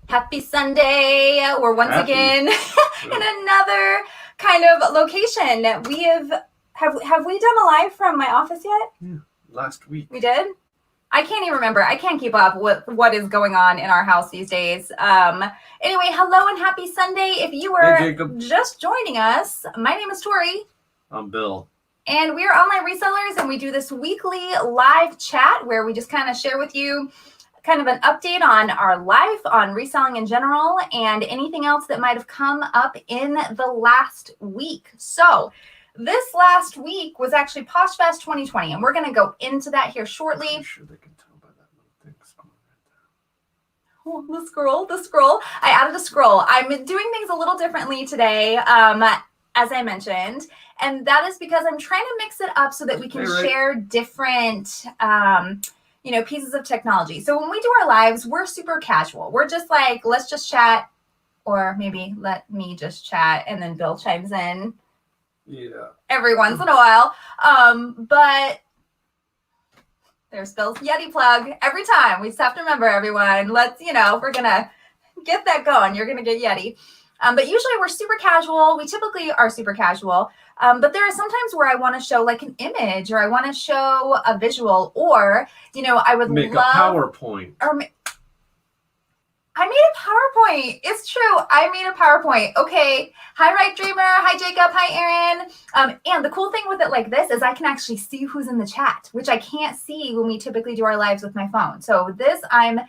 Happy Sunday. We're once again in another kind of location. We have we done a live from my office yet? Yeah, last week. We did? I can't even remember. I can't keep up with what is going on in our house these days. Anyway, hello and happy Sunday. If you were just joining us, my name is Tori. I'm Bill. And we're online resellers, and we do this weekly live chat where we just kind of share with you kind of an update on our life, on reselling in general, and anything else that might have come up in the last week. So this last week was actually Poshfest 2020, and we're going to go into that here shortly. I'm sure they can tell by that little thing scrolling right there. Oh, the scroll. I added a scroll. I'm doing things a little differently today, as I mentioned. And that is because I'm trying to mix it up so that we can share different, pieces of technology. So when we do our lives, we're super casual. We're just like, let's just chat, or maybe let me just chat, and then Bill chimes in. Yeah. Every once in a while. But there's Bill's Yeti plug every time. We just have to remember, everyone. Let's, we're going to get that going. You're going to get Yeti. But usually we're super casual. We typically are super casual. But there are sometimes where I want to show like an image, or I want to show a visual, or, I would make love a PowerPoint. I made a PowerPoint. It's true. I made a PowerPoint. Okay. Hi, Right Dreamer. Hi, Jacob. Hi, Aaron. And the cool thing with it like this is I can actually see who's in the chat, which I can't see when we typically do our lives with my phone. So this, I'm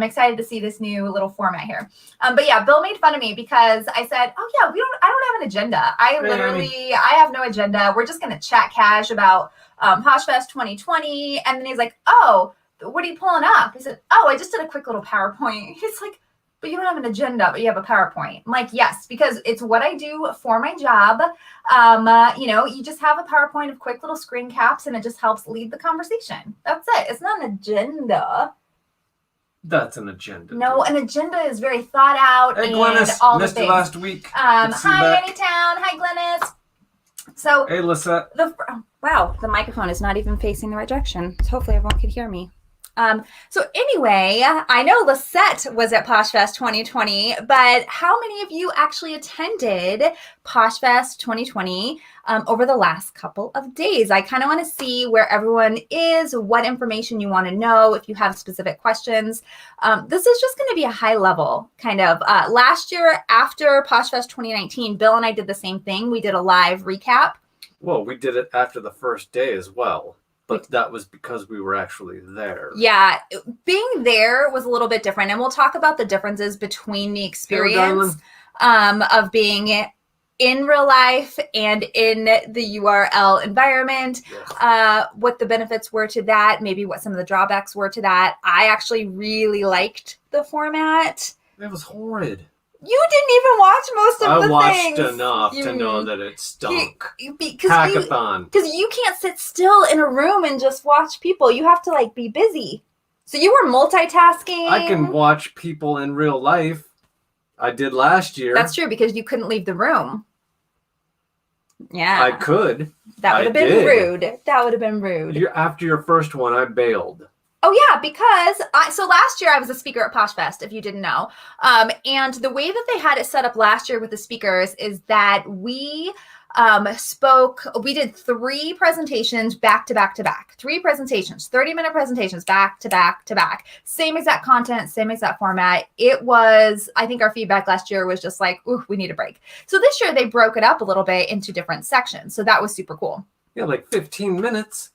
excited to see this new little format here. But yeah, Bill made fun of me because I said, oh yeah, I don't have an agenda. I have no agenda. We're just going to chat cash about Poshfest 2020. And then he's like, oh, what are you pulling up? He said, oh, I just did a quick little PowerPoint. He's like, but you don't have an agenda, but you have a PowerPoint. I'm like, yes, because it's what I do for my job. You just have a PowerPoint of quick little screen caps, and it just helps lead the conversation. That's it. It's not an agenda. That's an agenda. No, an agenda is very thought out. Hey, and Glennis, all missed the you things. last week. Hi, Anytown. Hi, Glennis. So, hey, Lisette. Wow, the microphone is not even facing the right direction. So hopefully everyone can hear me. So anyway, I know Lisette was at Poshfest 2020, but how many of you actually attended Poshfest 2020 over the last couple of days? I kind of want to see where everyone is, what information you want to know, if you have specific questions. This is just going to be a high level kind of. Last year after Poshfest 2019, Bill and I did the same thing. We did a live recap. Well, we did it after the first day as well. But that was because we were actually there. Yeah, being there was a little bit different. And we'll talk about the differences between the experience of being in real life and in the URL environment, what the benefits were to that, maybe what some of the drawbacks were to that. I actually really liked the format. It was horrid. You didn't even watch most of the things. I watched enough to know that it stunk. Hackathon. Because you can't sit still in a room and just watch people. You have to be busy. So you were multitasking. I can watch people in real life. I did last year. That's true, because you couldn't leave the room. Yeah. I could. That would have been rude. That would have been rude. After your first one, I bailed. Oh, yeah, because so last year I was a speaker at Poshfest, if you didn't know. And the way that they had it set up last year with the speakers is that we we did 3 presentations back to back to back. 3 presentations, 30-minute presentations back to back to back. Same exact content, same exact format. It was, I think our feedback last year was just like, ooh, we need a break. So this year they broke it up a little bit into different sections. So that was super cool. Yeah, like 15 minutes.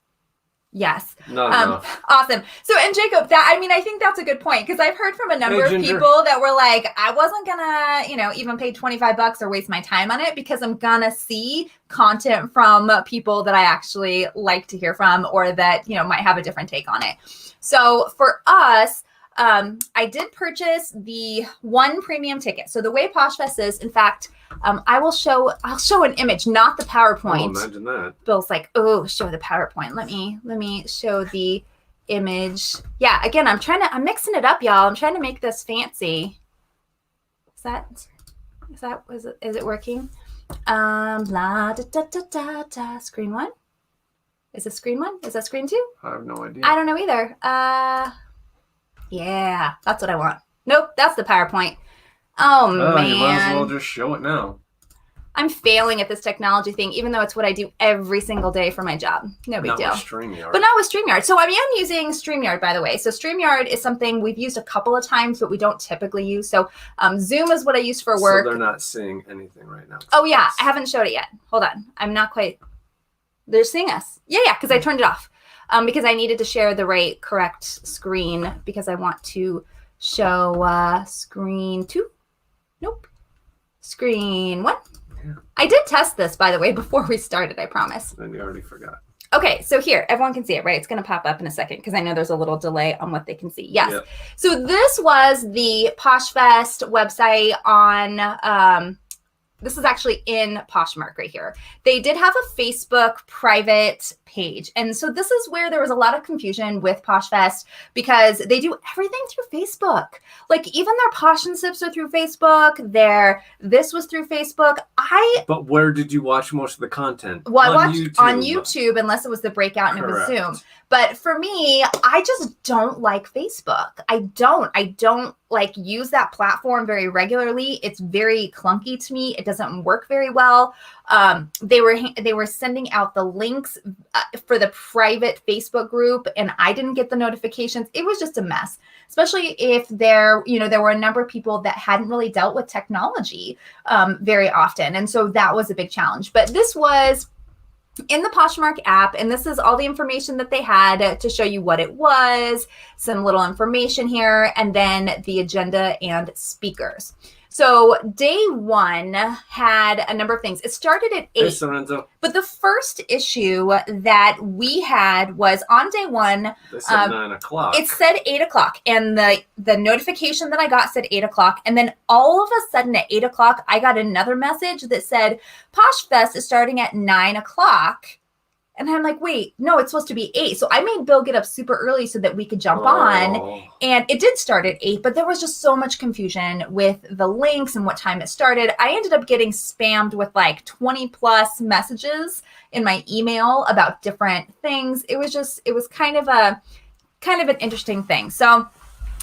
Yes. Not enough. Awesome. So, and Jacob, I think that's a good point, because I've heard from a number of people that were like, I wasn't gonna, even pay $25 or waste my time on it, because I'm gonna see content from people that I actually like to hear from, or that, might have a different take on it. So for us, I did purchase the 1 premium ticket. So the way Poshfest is, in fact, I'll show an image, not the PowerPoint. Oh, imagine that. Bill's like, oh, show the PowerPoint. Let me show the image. Yeah, again, I'm mixing it up, y'all. I'm trying to make this fancy. Is it working? Screen 1. Is this screen 1? Is that screen 2? I have no idea. I don't know either. Yeah, that's what I want. Nope, that's the PowerPoint. Oh, man. You might as well just show it now. I'm failing at this technology thing, even though it's what I do every single day for my job. No big deal. Not with StreamYard. But not with StreamYard. So I am using StreamYard, by the way. So StreamYard is something we've used a couple of times, but we don't typically use. So Zoom is what I use for work. So they're not seeing anything right now. Oh, yeah. I haven't showed it yet. Hold on. I'm not quite. They're seeing us. Yeah, because I turned it off. Because I needed to share the correct screen because I want to show screen 2. Nope. Screen 1. Yeah. I did test this, by the way, before we started, I promise. Then you already forgot. Okay, so here, everyone can see it, right? It's going to pop up in a second because I know there's a little delay on what they can see. Yes. Yep. So this was the Poshfest website on... this is actually in Poshmark right here. They did have a Facebook private page. And so this is where there was a lot of confusion with Poshfest because they do everything through Facebook. Like even their Posh and Sips are through Facebook. This was through Facebook. But where did you watch most of the content? Well, I watched on YouTube unless it was the Breakout and Correct. It was Zoom. But for me, I just don't like Facebook. I don't like use that platform very regularly. It's very clunky to me. It doesn't work very well. They were sending out the links for the private Facebook group, and I didn't get the notifications. It was just a mess, especially if there were a number of people that hadn't really dealt with technology very often, and so that was a big challenge. But this was in the Poshmark app, and this is all the information that they had to show you what it was, some little information here, and then the agenda and speakers. So day 1 had a number of things. It started at 8. Hey, Sorenzo. But the first issue that we had was on day 1. They said 9 o'clock. It said 8 o'clock. And the notification that I got said 8 o'clock. And then all of a sudden at 8 o'clock, I got another message that said, Poshfest is starting at 9 o'clock. And I'm like, wait, no, it's supposed to be 8. So I made Bill get up super early so that we could jump on. And it did start at 8, but there was just so much confusion with the links and what time it started. I ended up getting spammed with like 20 plus messages in my email about different things. It was kind of an interesting thing. So,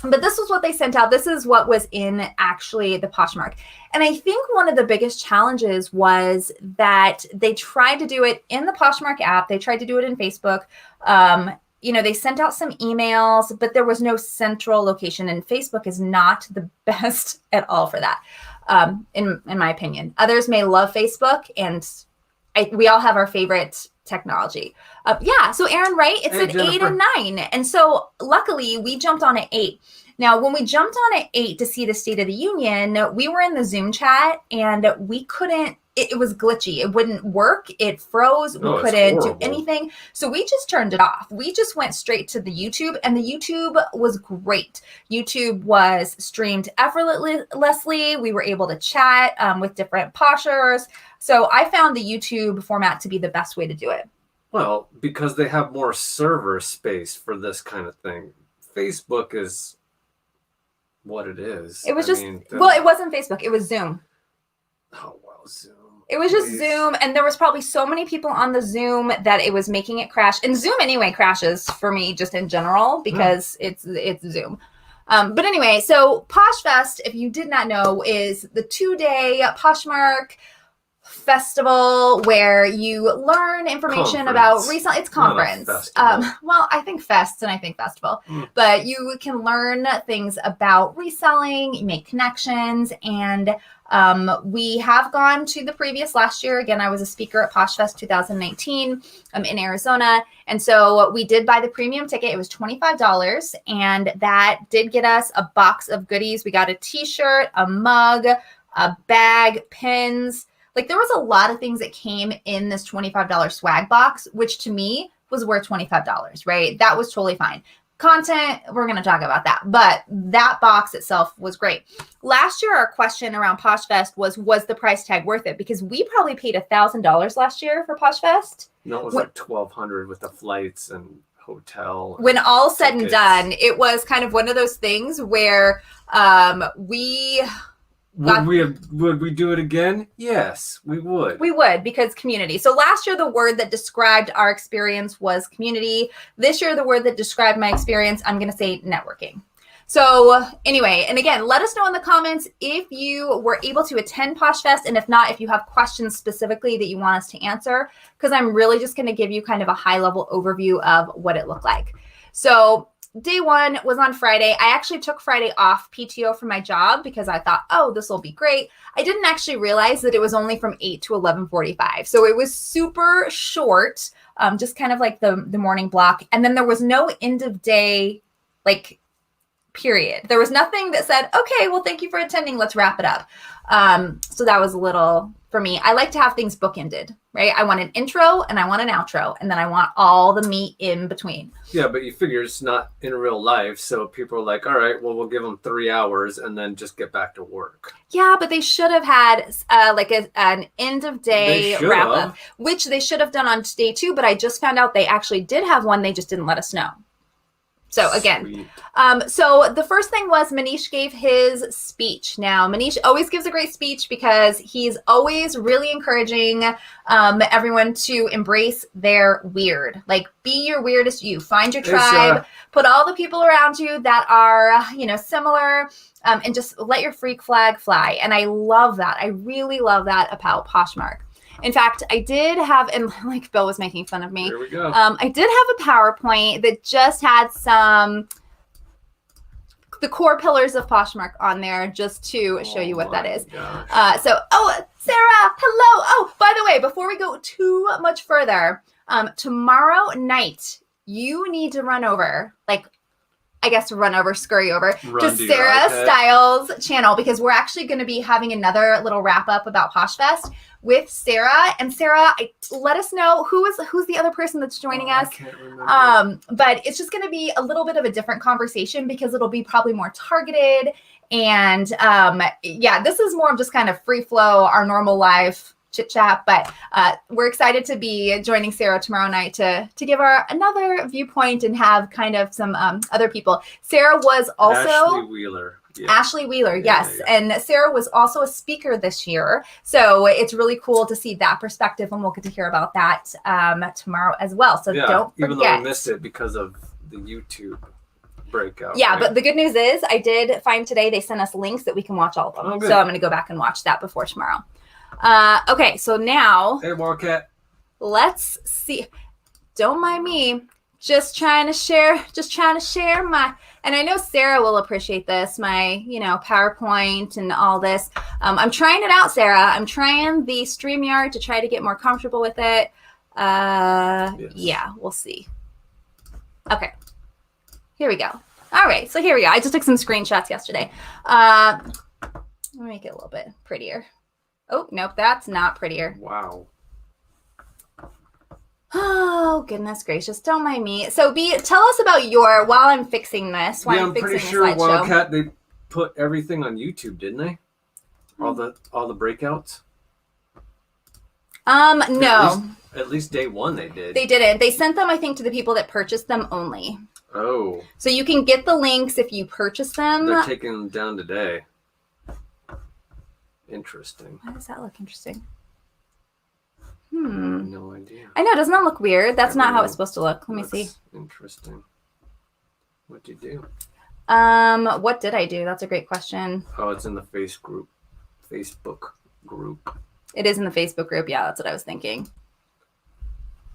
but this was what they sent out. This is what was in actually the Poshmark. And I think one of the biggest challenges was that they tried to do it in the Poshmark app. They tried to do it in Facebook. They sent out some emails, but there was no central location. And Facebook is not the best at all for that, in my opinion. Others may love Facebook, and we all have our favorite technology. So Aaron, right? It said Jennifer. 8 and 9. And so luckily we jumped on at 8. Now, when we jumped on at 8 to see the State of the Union, we were in the Zoom chat and we couldn't, it was glitchy. It wouldn't work. It froze. We couldn't do anything. So we just turned it off. We just went straight to the YouTube, and the YouTube was great. YouTube was streamed effortlessly. We were able to chat with different poshers. So I found the YouTube format to be the best way to do it. Well, because they have more server space for this kind of thing. Facebook is what it is. It was it wasn't Facebook. It was Zoom. Oh, well, Zoom. It was just Zoom, and there was probably so many people on the Zoom that it was making it crash. And Zoom anyway crashes for me just in general because it's Zoom. But anyway, so Poshfest, if you did not know, is the 2-day Poshmark festival where you learn information about resale. It's conference. Well, I think fest and I think festival, but you can learn things about reselling, you make connections, and we have gone to the previous last year. Again, I was a speaker at Poshfest 2019 in Arizona. And so we did buy the premium ticket. It was $25. And that did get us a box of goodies. We got a t-shirt, a mug, a bag, pins. Like there was a lot of things that came in this $25 swag box, which to me was worth $25, right? That was totally fine. Content, we're going to talk about that, but that box itself was great. Last year, our question around Poshfest was the price tag worth it? Because we probably paid $1,000 last year for Poshfest. No, it was like $1,200 with the flights and hotel. When all said and done, it was kind of one of those things where Would we do it again? Yes, we would. We would, because community. So last year, the word that described our experience was community. This year, the word that described my experience, I'm going to say networking. So anyway, and again, let us know in the comments if you were able to attend Poshfest, and if not, if you have questions specifically that you want us to answer, because I'm really just going to give you kind of a high-level overview of what it looked like. So day one was on Friday. I actually took Friday off PTO from my job because I thought, oh, this will be great. I didn't actually realize that it was only from 8 to 11:45. So it was super short, just kind of like the morning block. And then there was no end of day, like, period. There was nothing that said, okay, well, thank you for attending. Let's wrap it up. So that was a little, for me, I like to have things bookended, right? I want an intro and I want an outro, and then I want all the meat in between. Yeah, but you figure it's not in real life. So people are like, all right, well, we'll give them 3 hours and then just get back to work. Yeah, but they should have had like an end of day wrap up, which they should have done on day 2. But I just found out they actually did have one. They just didn't let us know. So again, so the first thing was Manish gave his speech. Now, Manish always gives a great speech because he's always really encouraging everyone to embrace their weird. Like, be your weirdest you. Find your tribe. Put all the people around you that are, similar, and just let your freak flag fly. And I love that. I really love that about Poshmark. In fact, I did have, and like Bill was making fun of me. Here we go. I did have a PowerPoint that just had the core pillars of Poshmark on there, just to show you what that is. Sarah, hello. Oh, by the way, before we go too much further, tomorrow night, you need to scurry over to Sarah Styles' channel, because we're actually going to be having another little wrap up about Poshfest with Sarah. And Sarah, let us know who's the other person that's joining us. I can't remember. But it's just going to be a little bit of a different conversation because it'll be probably more targeted. And this is more of just kind of free flow, our normal live chit chat, but we're excited to be joining Sarah tomorrow night to give her another viewpoint and have kind of some other people. Sarah was also Ashley Wheeler. Yeah. Ashley Wheeler, yes. Yeah. And Sarah was also a speaker this year. So it's really cool to see that perspective, and we'll get to hear about that tomorrow as well. So don't forget. Even though I missed it because of the YouTube breakout. Yeah, right? But the good news is I did find today they sent us links that we can watch all of them. So I'm going to go back and watch that before tomorrow. Okay, so now. Hey, Wildcat. Let's see. Don't mind me. Just trying to share my, and I know Sarah will appreciate this, my, PowerPoint and all this. I'm trying it out, Sarah. I'm trying the StreamYard to try to get more comfortable with it. Yes. Yeah, we'll see. Okay. Here we go. All right, so here we go. I just took some screenshots yesterday. Let me make it a little bit prettier. Oh, nope, that's not prettier. Wow. Oh, goodness gracious. Don't mind me. So, tell us about while I'm fixing this. I'm pretty sure Wildcat, they put everything on YouTube, didn't they? All the breakouts? No. At least day one they did. They didn't. They sent them, I think, to the people that purchased them only. Oh. So you can get the links if you purchase them. They're taking them down today. Interesting. Why does that look interesting? I have no idea. I know. Doesn't that look weird? That's not how it's supposed to look. Let me see. Interesting. What'd you do? What did I do? That's a great question. Oh, it's in the Facebook group. It is in the Facebook group. Yeah, that's what I was thinking.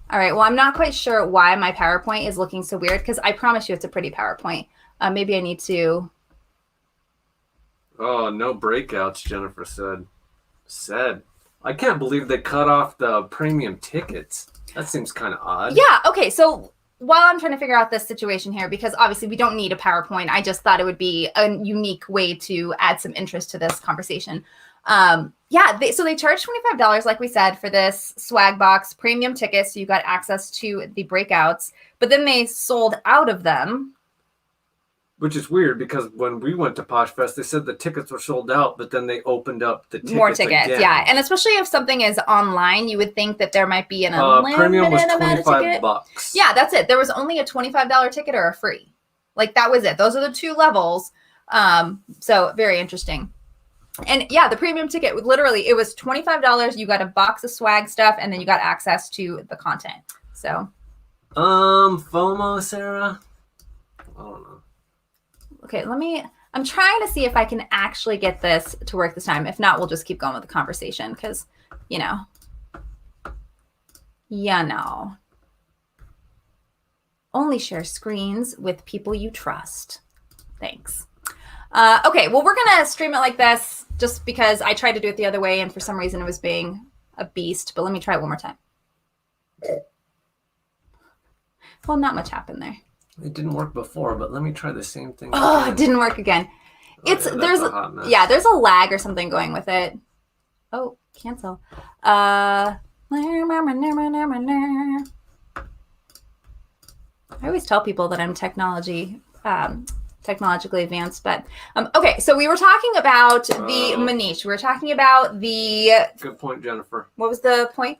All right. Well, I'm not quite sure why my PowerPoint is looking so weird, because I promise you it's a pretty PowerPoint. Maybe I need to. Oh, no breakouts, Jennifer said. I can't believe they cut off the premium tickets. That seems kind of odd. Yeah. Okay. So while I'm trying to figure out this situation here, because obviously we don't need a PowerPoint, I just thought it would be a unique way to add some interest to this conversation. So they charged $25, like we said, for this swag box premium tickets. So you got access to the breakouts, but then they sold out of them. Which is weird, because when we went to Poshfest, they said the tickets were sold out, but then they opened up the tickets more tickets, again. Yeah. And especially if something is online, you would think that there might be an unlimited premium was amount of ticket. $25. Yeah, that's it. There was only a $25 ticket or a free. Like, that was it. Those are the two levels. So very interesting. And yeah, the premium ticket, literally, it was $25. You got a box of swag stuff, and then you got access to the content. So. FOMO, Sarah? I don't know. Okay, I'm trying to see if I can actually get this to work this time. If not, we'll just keep going with the conversation because, you know. Only share screens with people you trust. Thanks. Okay, well, we're going to stream it like this just because I tried to do it the other way and for some reason it was being a beast. But let me try it one more time. Well, not much happened there. It didn't work before, but let me try the same thing. Oh, it didn't work again. There's a lag or something going with it. Oh, cancel. I always tell people that I'm technologically advanced, but okay. So we were talking about the Manish. We were talking about the. Good point, Jennifer. What was the point?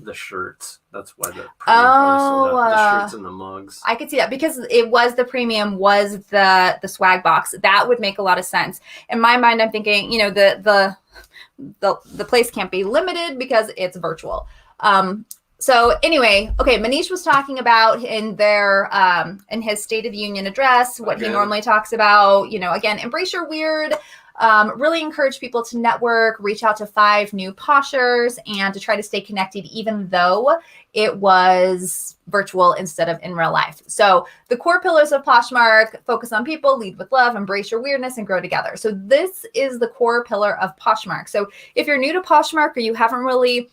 The shirts. That's why the shirts and the mugs. I could see that because it was the premium, was the swag box. That would make a lot of sense. In my mind, I'm thinking, you know, the place can't be limited because it's virtual. So anyway, okay, Manish was talking about in his State of the Union address, what he normally talks about, you know, again, embrace your weird, really encourage people to network, reach out to 5 new Poshers, and to try to stay connected, even though it was virtual instead of in real life. So the core pillars of Poshmark: focus on people, lead with love, embrace your weirdness, and grow together. So this is the core pillar of Poshmark. So if you're new to Poshmark or you haven't really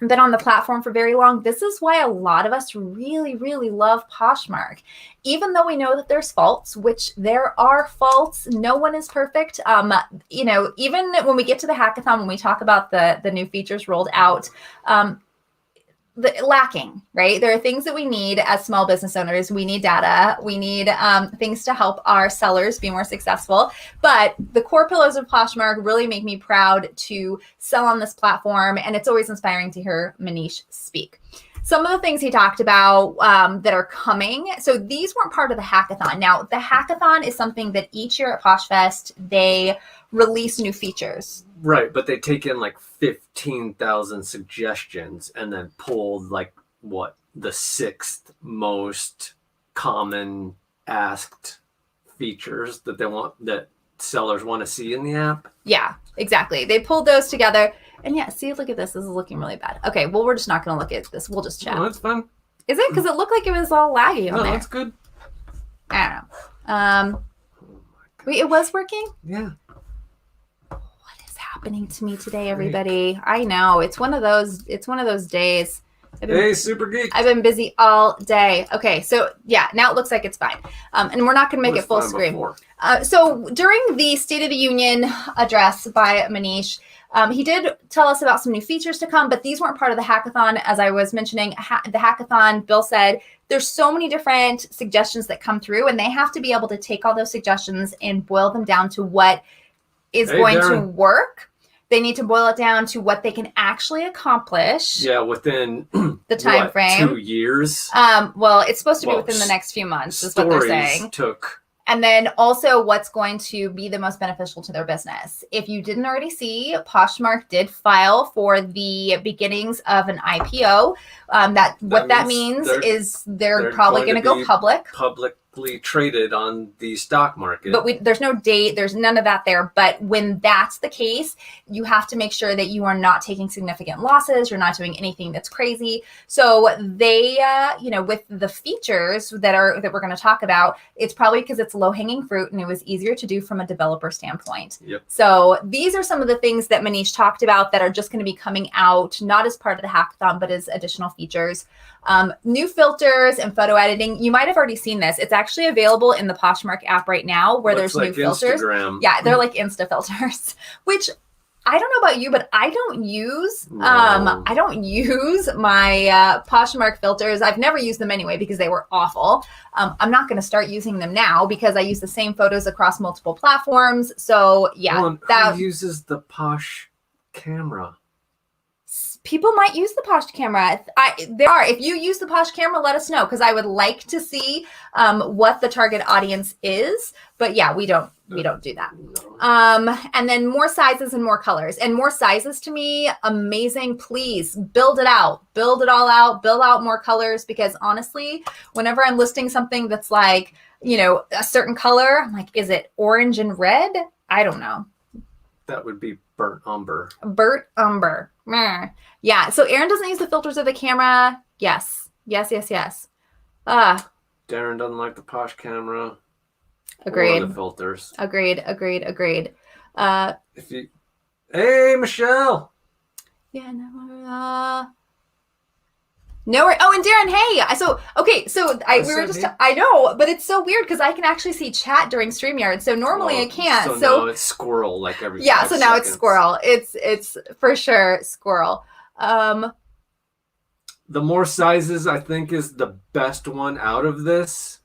been on the platform for very long, this is why a lot of us really, really love Poshmark. Even though we know that there's faults, which there are faults, no one is perfect. You know, even when we get to the hackathon, when we talk about the new features rolled out, lacking, right? There are things that we need as small business owners. We need data. We need things to help our sellers be more successful. But the core pillars of Poshmark really make me proud to sell on this platform. And it's always inspiring to hear Manish speak. Some of the things he talked about that are coming. So these weren't part of the hackathon. Now, the hackathon is something that each year at Poshfest, they release new features. Right, but they take in like 15,000 suggestions and then pull like the 6th most common asked features that sellers want to see in the app. Yeah, exactly. They pulled those together. And yeah, see, look at this. This is looking really bad. Okay, well, we're just not going to look at this. We'll just chat. No, that's fine. Is it? Because it looked like it was all laggy on there. No, that's good. I don't know. Wait, it was working? Yeah. What is happening to me today, everybody? I know. It's one of those days. Hey, Super Geek. I've been busy all day. Okay, so yeah, now it looks like it's fine. And we're not going to make it full screen. So during the State of the Union address by Manish, he did tell us about some new features to come, but these weren't part of the hackathon. As I was mentioning, the hackathon, Bill said, there's so many different suggestions that come through, and they have to be able to take all those suggestions and boil them down to what is going to work. They need to boil it down to what they can actually accomplish. Yeah, within the time frame. 2 years. Well, it's supposed to be within the next few months, is what they're saying. And then also what's going to be the most beneficial to their business. If you didn't already see, Poshmark did file for the beginnings of an IPO. That means is they're probably going to go public. Publicly traded on the stock market. But there's no date. There's none of that there. But when that's the case, you have to make sure that you are not taking significant losses. You're not doing anything that's crazy. So they, with the features that we're going to talk about, it's probably because it's low-hanging fruit and it was easier to do from a developer standpoint. Yep. So these are some of the things that Manish talked about that are just going to be coming out, not as part of the hackathon, but as additional features. New filters and photo editing. You might have already seen this. It's actually available in the Poshmark app right now where there's new filters. Instagram. Yeah, they're like Insta filters, which I don't know about you, but I don't use my Poshmark filters. I've never used them anyway because they were awful. I'm not going to start using them now because I use the same photos across multiple platforms. So yeah, who uses the Posh camera? People might use the Posh camera. If you use the Posh camera, let us know because I would like to see what the target audience is. But yeah, we don't do that. And then more sizes and more colors and more sizes to me, amazing. Please build it out, build it all out, build out more colors because honestly, whenever I'm listing something that's like a certain color. I'm like, is it orange and red? I don't know. That would be burnt umber. Burnt umber. Meh. Yeah. So Aaron doesn't use the filters of the camera. Yes. Darren doesn't like the Posh camera. Agreed. Or the filters. Agreed. Hey, Michelle. Yeah. No. Oh, and Darren, hey. I know, but it's so weird because I can actually see chat during StreamYard. So normally I can't. So now it's squirrel like every 5 so now seconds. it's squirrel. It's for sure squirrel. The more sizes, I think, is the best one out of this.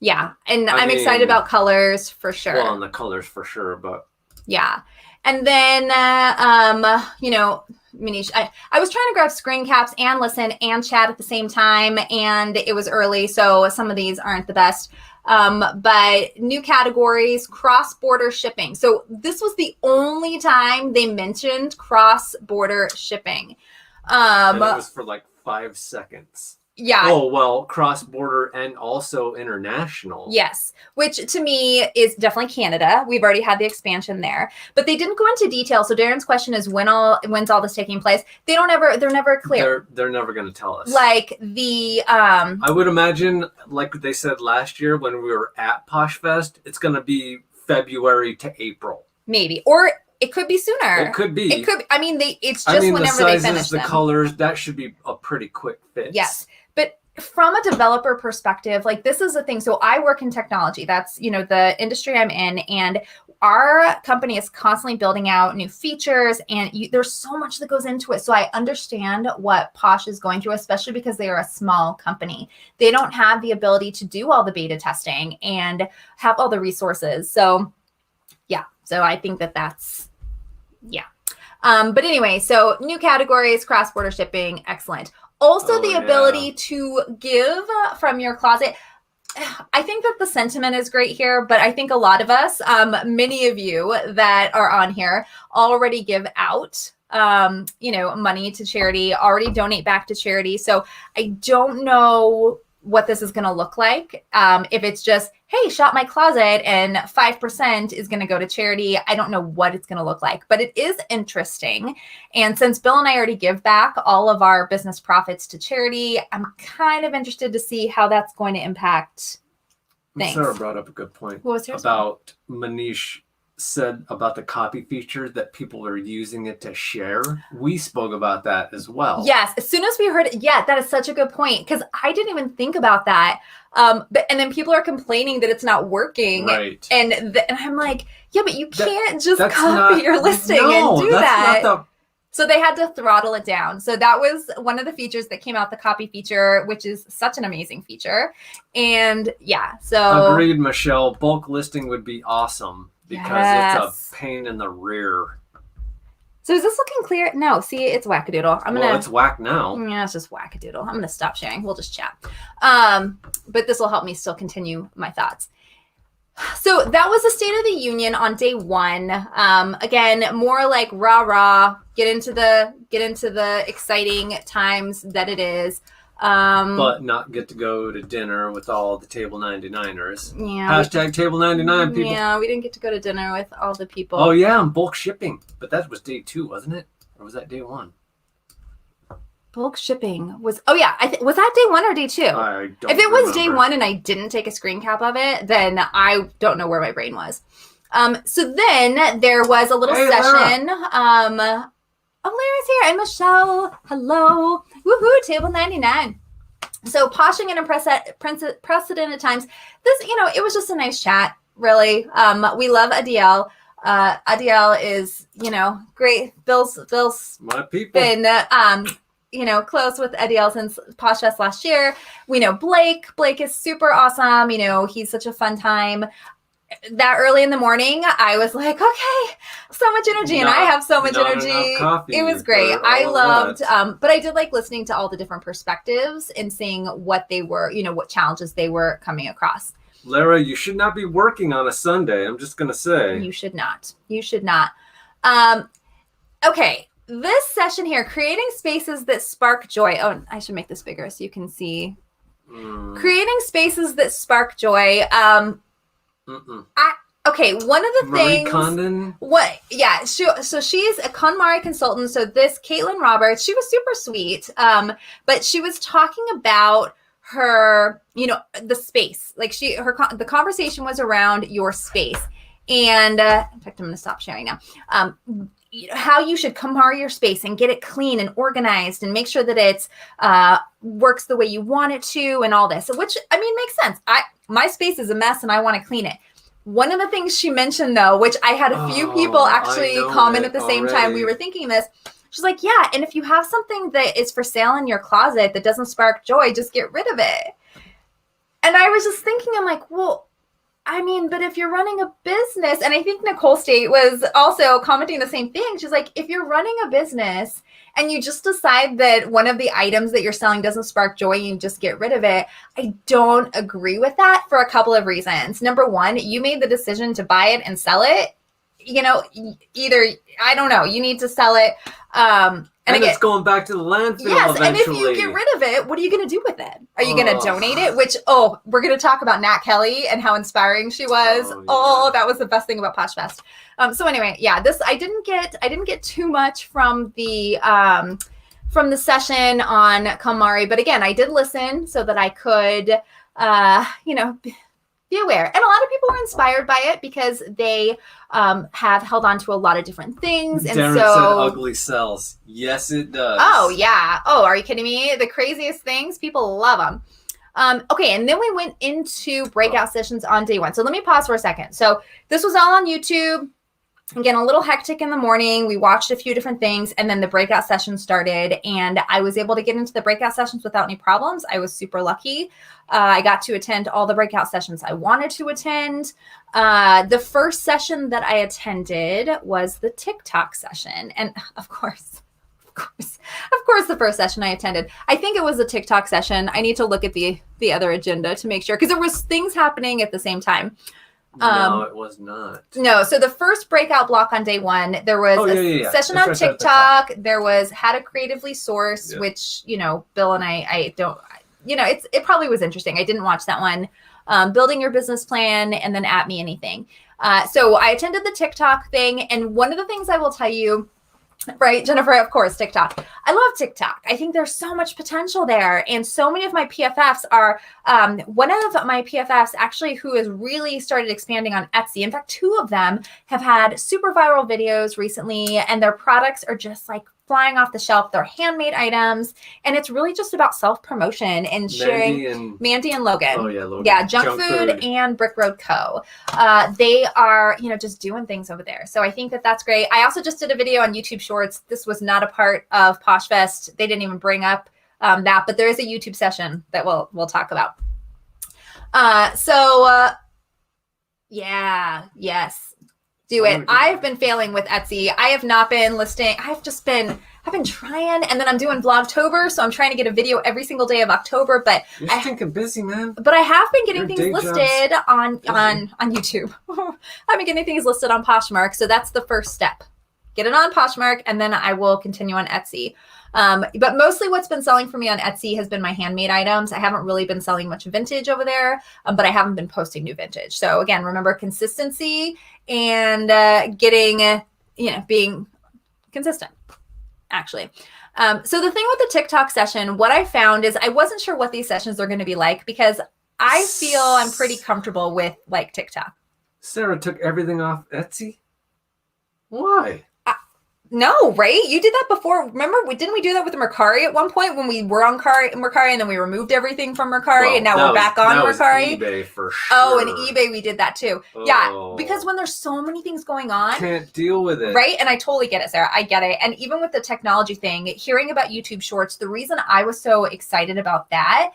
Yeah, and I'm excited about colors for sure. Well, and the colors for sure, but yeah. And then, Manish, I was trying to grab screen caps and listen and chat at the same time, and it was early, so some of these aren't the best. But new categories, cross-border shipping. So this was the only time they mentioned cross-border shipping. And it was for like 5 seconds. Yeah. Oh, well, cross-border and also international. Yes, which to me is definitely Canada. We've already had the expansion there, but they didn't go into detail. So Darren's question is when's all this taking place? They're never clear. They're never going to tell us. Like the I would imagine, like they said last year when we were at Poshfest, it's going to be February to April. Maybe, or it could be sooner. It could be. I mean, it's just whenever the sizes, they finish the them. colors, that should be a pretty quick fix. Yes. But from a developer perspective, like this is the thing. So I work in technology. That's, the industry I'm in. And our company is constantly building out new features and there's so much that goes into it. So I understand what Posh is going through, especially because they are a small company. They don't have the ability to do all the beta testing and have all the resources. So yeah. So I think that's, yeah. But anyway, so new categories, cross-border shipping, excellent. Also, the ability to give from your closet. I think that the sentiment is great here, but I think a lot of us, many of you that are on here already give out, money to charity, already donate back to charity. So I don't know what this is going to look like. If it's just, hey, shop my closet and 5% is going to go to charity. I don't know what it's going to look like, but it is interesting. And since Bill and I already give back all of our business profits to charity, I'm kind of interested to see how that's going to impact things. Sarah brought up a good point. What was yours? About Manish said about the copy feature that people are using it to share. We spoke about that as well. Yes. As soon as we heard it, that is such a good point because I didn't even think about that. And then people are complaining that it's not working. Right. And I'm like, yeah, but you can't just copy your listing and do that. So they had to throttle it down. So that was one of the features that came out, the copy feature, which is such an amazing feature. And so. Agreed, Michelle. Bulk listing would be awesome. Because it's a pain in the rear. So is this looking clear? No, see, it's wackadoodle. It's whack now. Yeah, it's just wackadoodle. I'm going to stop sharing. We'll just chat. But this will help me still continue my thoughts. So that was the State of the Union on day one. Again, more like rah-rah, get into the exciting times that it is. But not get to go to dinner with all the table 99ers. Yeah. Hashtag table 99 people. Yeah, we didn't get to go to dinner with all the people. Oh yeah, and bulk shipping. But that was day 2, wasn't it? Or was that day 1? Bulk shipping was, was that day 1 or day 2? I don't If it was remember. day 1 and I didn't take a screen cap of it, then I don't know where my brain was. So then there was a little session. Lara. Lara's here and Michelle. Hello. Woohoo, table 99. So poshing in unprecedented times. This, it was just a nice chat, really. We love Adiel. Adiel is, great. Bill's My people. been, close with Adiel since Poshfest last year. We know Blake. Blake is super awesome. He's such a fun time. That early in the morning, I was like, okay, so much energy, and I have so much energy. It was great. I loved, but I did like listening to all the different perspectives and seeing what they were, what challenges they were coming across. Lara, you should not be working on a Sunday. I'm just going to say. You should not. You should not. Okay, this session here, creating spaces that spark joy. Oh, I should make this bigger so you can see Creating spaces that spark joy. Okay, one of the Marie things. Kondo? What? Yeah. So she's a KonMari consultant. So this Caitlin Roberts, she was super sweet. But she was talking about her, the space. Like the conversation was around your space, and in fact, I'm going to stop sharing now. How you should KonMari your space and get it clean and organized and make sure that it's works the way you want it to and all this, which makes sense. My space is a mess and I want to clean it. One of the things she mentioned though, which I had a few people actually comment at the same time we were thinking this, she's like, yeah, and if you have something that is for sale in your closet that doesn't spark joy, just get rid of it. And I was just thinking, I'm like, well, but if you're running a business, and I think Nicole State was also commenting the same thing. She's like, if you're running a business and you just decide that one of the items that you're selling doesn't spark joy, you just get rid of it. I don't agree with that for a couple of reasons. Number one, you made the decision to buy it and sell it. Either, I don't know, you need to sell it. And again, it's going back to the landfill yes, eventually. And if you get rid of it, what are you going to do with it? Are you going to donate it? Which, we're going to talk about Nat Kelly and how inspiring she was. That was the best thing about Poshfest. So anyway, yeah, I didn't get too much from the session on KonMari, but again, I did listen so that I could, be aware. And a lot of people were inspired by it because they have held on to a lot of different things. And Darren said ugly sells. Yes, it does. Oh, yeah. Oh, are you kidding me? The craziest things, people love them. Okay, and then we went into breakout sessions on day one. So let me pause for a second. So this was all on YouTube. Again, a little hectic in the morning. We watched a few different things, and then the breakout session started, and I was able to get into the breakout sessions without any problems. I was super lucky. I got to attend all the breakout sessions I wanted to attend. The first session that I attended was the TikTok session, and of course, the first session I attended. I think it was a TikTok session. I need to look at the other agenda to make sure, because there was things happening at the same time. No, it was not. No, so the first breakout block on day one, there was a session on TikTok. There was how to creatively source, which, Bill and I don't, it probably was interesting. I didn't watch that one. Building your business plan, and then at me anything. So I attended the TikTok thing. And one of the things I will tell you, right, Jennifer, of course, TikTok. I love TikTok. I think there's so much potential there. And so many of my PFFs are, one of my PFFs actually who has really started expanding on Etsy. In fact, two of them have had super viral videos recently, and their products are just like flying off the shelf. They're handmade items, and it's really just about self-promotion and sharing. Mandy and Logan. Oh yeah, Logan. Yeah, Junk Food and Brick Road Co. They are, just doing things over there. So I think that that's great. I also just did a video on YouTube Shorts. This was not a part of Poshfest. They didn't even bring up that, but there is a YouTube session that we'll talk about. Yes. Do it. I've been failing with Etsy. I have not been listing. I've been trying, and then I'm doing Vlogtober, so I'm trying to get a video every single day of October. But you're stinking busy, man. But I have been getting things listed on YouTube. I've been getting things listed on Poshmark, so that's the first step. Get it on Poshmark, and then I will continue on Etsy. But mostly what's been selling for me on Etsy has been my handmade items. I haven't really been selling much vintage over there, but I haven't been posting new vintage. So again, remember consistency and being consistent, actually. So the thing with the TikTok session, what I found is I wasn't sure what these sessions are going to be like, because I feel I'm pretty comfortable with like TikTok. Sarah took everything off Etsy? Why? No, right? You did that before. Remember, didn't we do that with Mercari at one point when we were on Mercari, and then we removed everything from Mercari, and now we're back on Mercari? eBay for sure. Oh, and eBay, we did that too. Yeah, because when there's so many things going on, can't deal with it, right? And I totally get it, Sarah. I get it. And even with the technology thing, hearing about YouTube Shorts, the reason I was so excited about that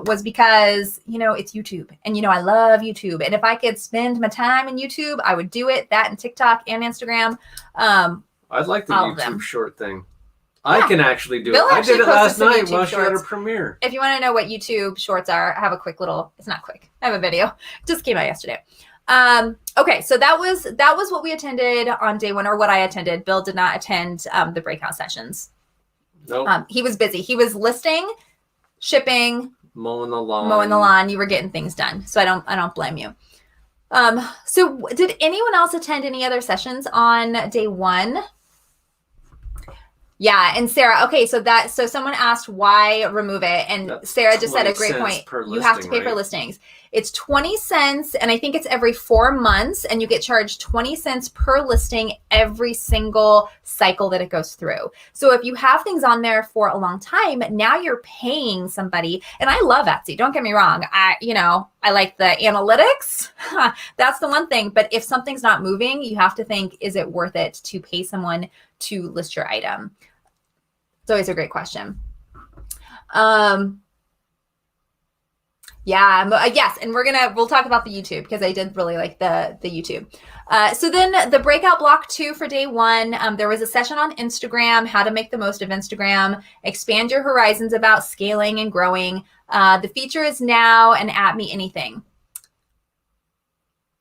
was because, it's YouTube, and, I love YouTube. And if I could spend my time in YouTube, I would do it. That and TikTok and Instagram. I'd like the YouTube short thing. Yeah. I can actually do Bill it. I did it last night while she had her premiere. If you want to know what YouTube shorts are, I have a quick little, it's not quick. I have a video. It just came out yesterday. Okay, so that was what we attended on day one, or what I attended. Bill did not attend the breakout sessions. Nope. He was busy. He was listing, shipping, Mowing the lawn. Mowing the lawn. You were getting things done. So I don't blame you. So did anyone else attend any other sessions on day one? Yeah, and Sarah, okay, so someone asked why remove it, and That's Sarah just said a great 20 point. cents per You have to listing, pay for right? listings. It's 20 cents, and I think it's every 4 months, and you get charged 20 cents per listing every single cycle that it goes through. So if you have things on there for a long time, now you're paying somebody, and I love Etsy, don't get me wrong. I like the analytics. That's the one thing, but if something's not moving, you have to think, is it worth it to pay someone to list your item? It's always a great question. Yes, and we'll talk about the YouTube because I did really like the YouTube. So then the breakout block 2 for day 1, there was a session on Instagram, how to make the most of Instagram, expand your horizons about scaling and growing. The feature is now an at me anything.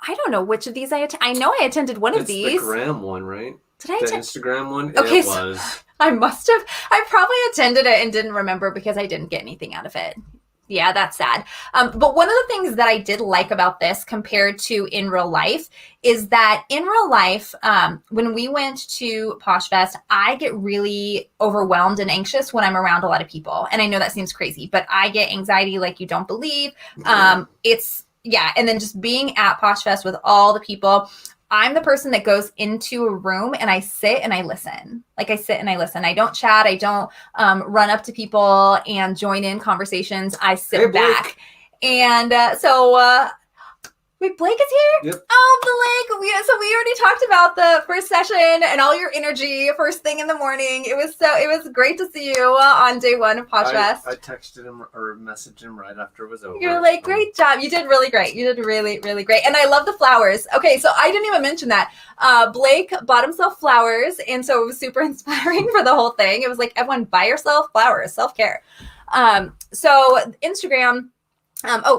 I don't know which of these I know I attended one of these. It's the gram one, right? Did I The attend? Instagram one? Okay, It was. I must have. I probably attended it and didn't remember because I didn't get anything out of it. Yeah, that's sad. But one of the things that I did like about this compared to in real life is that in real life, when we went to Poshfest, I get really overwhelmed and anxious when I'm around a lot of people. And I know that seems crazy, but I get anxiety like you don't believe. And then just being at Poshfest with all the people, I'm the person that goes into a room and I sit and I listen. Like I sit and I listen. I don't chat. I don't run up to people and join in conversations. I sit back. And wait, Blake is here? Yep. Oh, Blake. So we already talked about the first session and all your energy first thing in the morning. It was great to see you on day 1 of Poshfest. I texted him or messaged him right after it was over. You're like, great job. You did really great. You did really, really great. And I love the flowers. Okay, so I didn't even mention that. Blake bought himself flowers, and so it was super inspiring for the whole thing. It was like, everyone buy yourself flowers, self-care. So Instagram...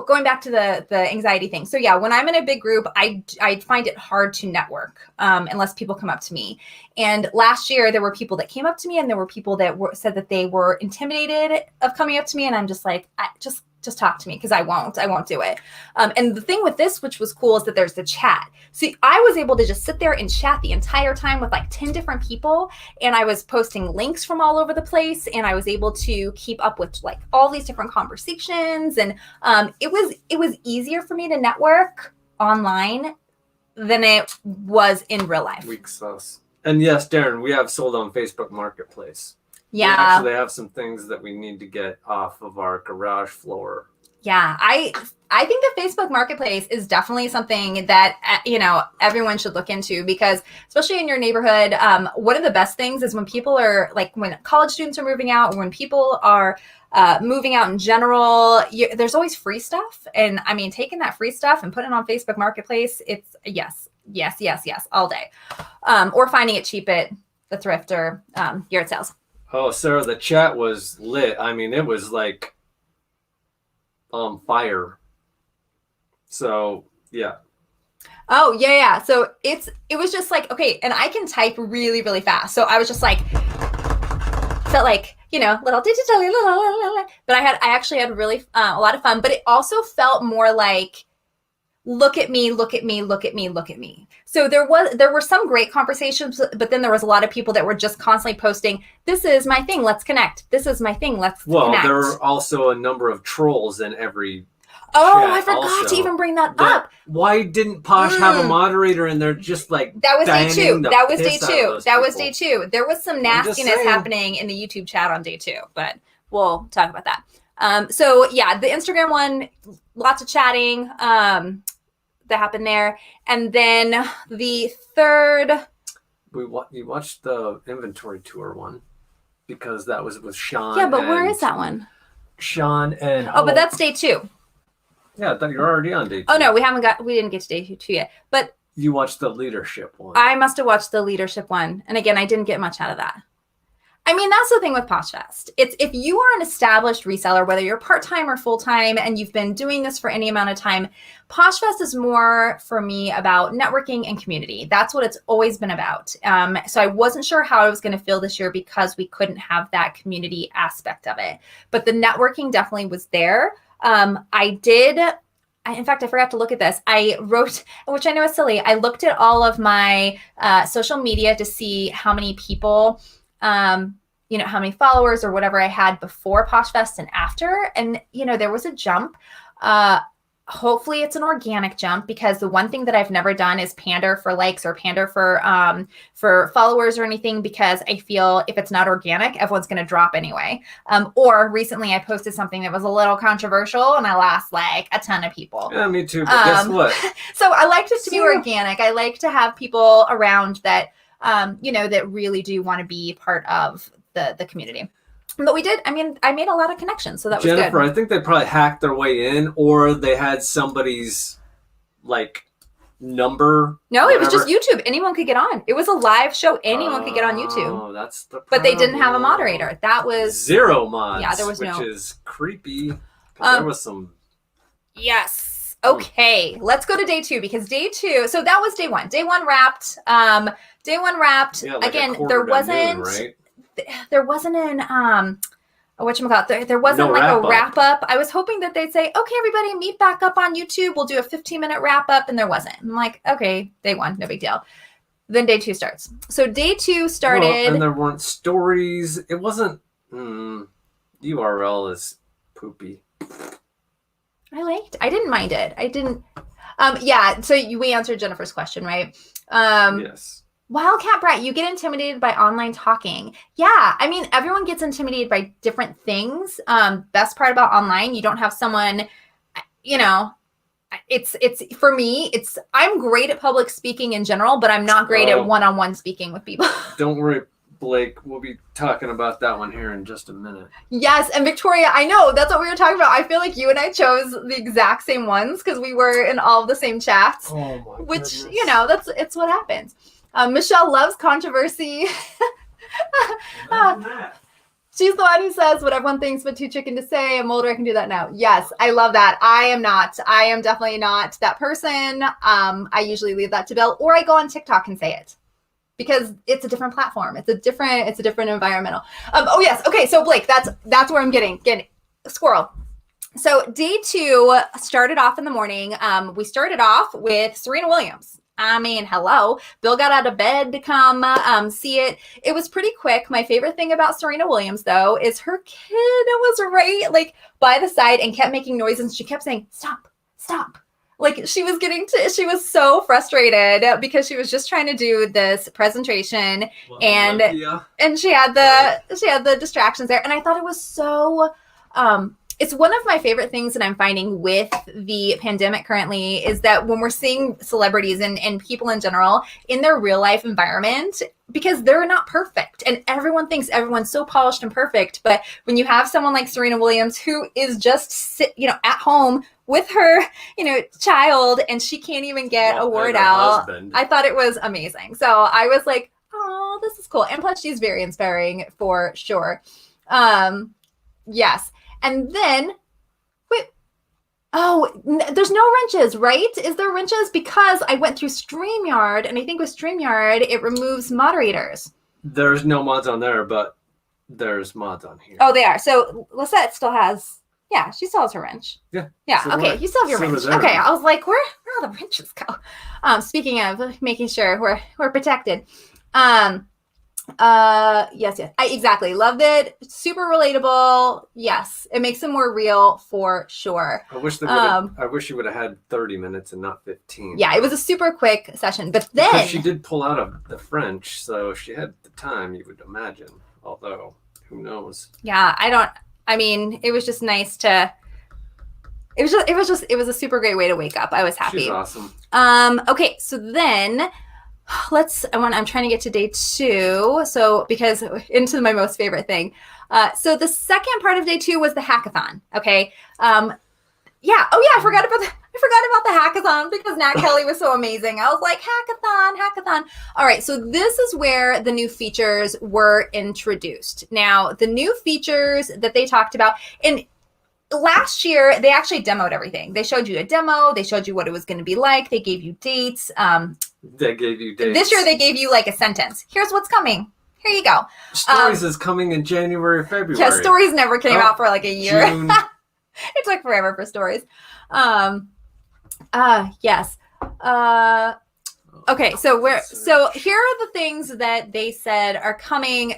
going back to the anxiety thing. So yeah, when I'm in a big group, I find it hard to network unless people come up to me. And last year there were people that came up to me, and there were people that said that they were intimidated of coming up to me. And I'm just like, just talk to me, because I won't do it. And the thing with this, which was cool, is that there's the chat. So I was able to just sit there and chat the entire time with like 10 different people. And I was posting links from all over the place. And I was able to keep up with like all these different conversations. And it was easier for me to network online than it was in real life. Weak sauce. And yes, Darren, we have sold on Facebook Marketplace. Yeah. We actually have some things that we need to get off of our garage floor. Yeah, I think the Facebook Marketplace is definitely something that, everyone should look into, because especially in your neighborhood, one of the best things is when people are like, when college students are moving out, or when people are moving out in general, there's always free stuff. And I mean, taking that free stuff and putting it on Facebook Marketplace, it's yes, all day. Or finding it cheap at the thrift or yard sales. Oh, Sarah, the chat was lit. I mean, it was like on fire. So, yeah. Oh, yeah. So it was just like, okay, and I can type really, really fast. So I was just like, felt like, little digitally, but I actually had really a lot of fun, but it also felt more like, look at me. So there were some great conversations, but then there was a lot of people that were just constantly posting, this is my thing, let's connect. This is my thing, let's connect. Well, there were also a number of trolls in every Oh, I forgot to even bring that up. Why didn't Posh have a moderator in there just like that was day 2. That was day 2. That was day 2. There was some nastiness happening in the YouTube chat on day 2, but we'll talk about that. So yeah, the Instagram one, lots of chatting that happened there. And then the third... You watched the inventory tour one because that was with Sean. Yeah, but where is that one? Sean and... Oh, but that's day 2. Yeah, I thought you were already on day 2. Oh, no, we didn't get to day 2 yet. But you watched the leadership one. I must have watched the leadership one. And again, I didn't get much out of that. I mean, that's the thing with Poshfest. It's if you are an established reseller, whether you're part-time or full-time, and you've been doing this for any amount of time, Poshfest is more for me about networking and community. That's what it's always been about. So I wasn't sure how I was going to feel this year because we couldn't have that community aspect of it. But the networking definitely was there. In fact, I forgot to look at this. I wrote, which I know is silly, I looked at all of my social media to see how many people, how many followers or whatever I had before Poshfest and after. And, there was a jump. Hopefully it's an organic jump, because the one thing that I've never done is pander for likes or pander for followers or anything, because I feel if it's not organic, everyone's going to drop anyway. Or recently I posted something that was a little controversial and I lost like a ton of people. Yeah, me too. But guess what? So I like it to be organic. I like to have people around that, that really do want to be part of the community. But we did. I made a lot of connections, so that was good. Jennifer, I think they probably hacked their way in, or they had somebody's number. No, it was just YouTube. Anyone could get on. It was a live show. Anyone could get on YouTube. Oh, that's the problem. But they didn't have a moderator. That was 0 mods. Yeah, there was which is creepy. There was some. Yes. Okay. Let's go to day 2, because day 2. So that was day 1. Day 1 wrapped. Yeah, Again, there wasn't. Noon, right? There wasn't an whatchamacallit, there wasn't no a wrap up. I was hoping that they'd say, okay, everybody meet back up on YouTube. We'll do a 15-minute wrap up, and there wasn't. I'm like, okay, day 1, no big deal. Then day 2 starts. So day 2 started. Well, and there weren't stories. It wasn't. URL is poopy. I didn't mind it. I didn't. Yeah. So we answered Jennifer's question, right? Yes. Wildcat Brat, you get intimidated by online talking. Yeah, everyone gets intimidated by different things. Best part about online, you don't have someone, it's for me, I'm great at public speaking in general, but I'm not great at one-on-one speaking with people. Don't worry, Blake. We'll be talking about that one here in just a minute. Yes, and Victoria, I know, that's what we were talking about. I feel like you and I chose the exact same ones because we were in all of the same chats. Oh my which, goodness. it's what happens. Michelle loves controversy. She's the one who says what everyone thinks but too chicken to say. I'm older, I can do that now. Yes, I love that. I am definitely not that person. I usually leave that to Bill, or I go on TikTok and say it, because it's a different platform. It's a different environmental. Oh yes. Okay. So Blake, that's where I'm getting squirrel. So day 2 started off in the morning. We started off with Serena Williams. Hello. Bill got out of bed to come see it. It was pretty quick. My favorite thing about Serena Williams, though, is her kid was right by the side and kept making noises. And she kept saying, stop, stop. She was so frustrated because she was just trying to do this presentation, and she had the distractions there. And I thought it was so, it's one of my favorite things that I'm finding with the pandemic currently is that when we're seeing celebrities and people in general in their real life environment, because they're not perfect and everyone thinks everyone's so polished and perfect. But when you have someone like Serena Williams, who is just at home with her, child, and she can't even get a word out. I thought it was amazing. So I was like, oh, this is cool. And plus she's very inspiring for sure. Yes. And then, there's no wrenches, right? Is there wrenches? Because I went through StreamYard, and I think with StreamYard, it removes moderators. There's no mods on there, but there's mods on here. Oh, they are. So Lisette still has, she still has her wrench. Yeah. Yeah, so okay, you still have your wrench. Okay, I was like, where all the wrenches go? Speaking of making sure we're protected. Yes. I exactly loved it. Super relatable. Yes, it makes it more real for sure. I wish you would have had 30 minutes and not 15. Yeah, it was a super quick session, but then because she did pull out of the French, so she had the time, you would imagine. Although, who knows? Yeah, it was just nice to. It was a super great way to wake up. I was happy. She's awesome. Okay, so then. I'm trying to get to day 2. So because into my most favorite thing. So the second part of day 2 was the hackathon. Okay. I forgot about the hackathon because Nat Kelly was so amazing. I was like, hackathon. All right. So this is where the new features were introduced. Now, the new features that they talked about last year, they actually demoed everything. They showed you a demo. They showed you what it was going to be like. They gave you dates. They gave you dates. This year, they gave you a sentence. Here's what's coming. Here you go. Stories is coming in January, February. Yeah, Stories never came out for a year. June. It took forever for stories. Yes. Okay, so here are the things that they said are coming,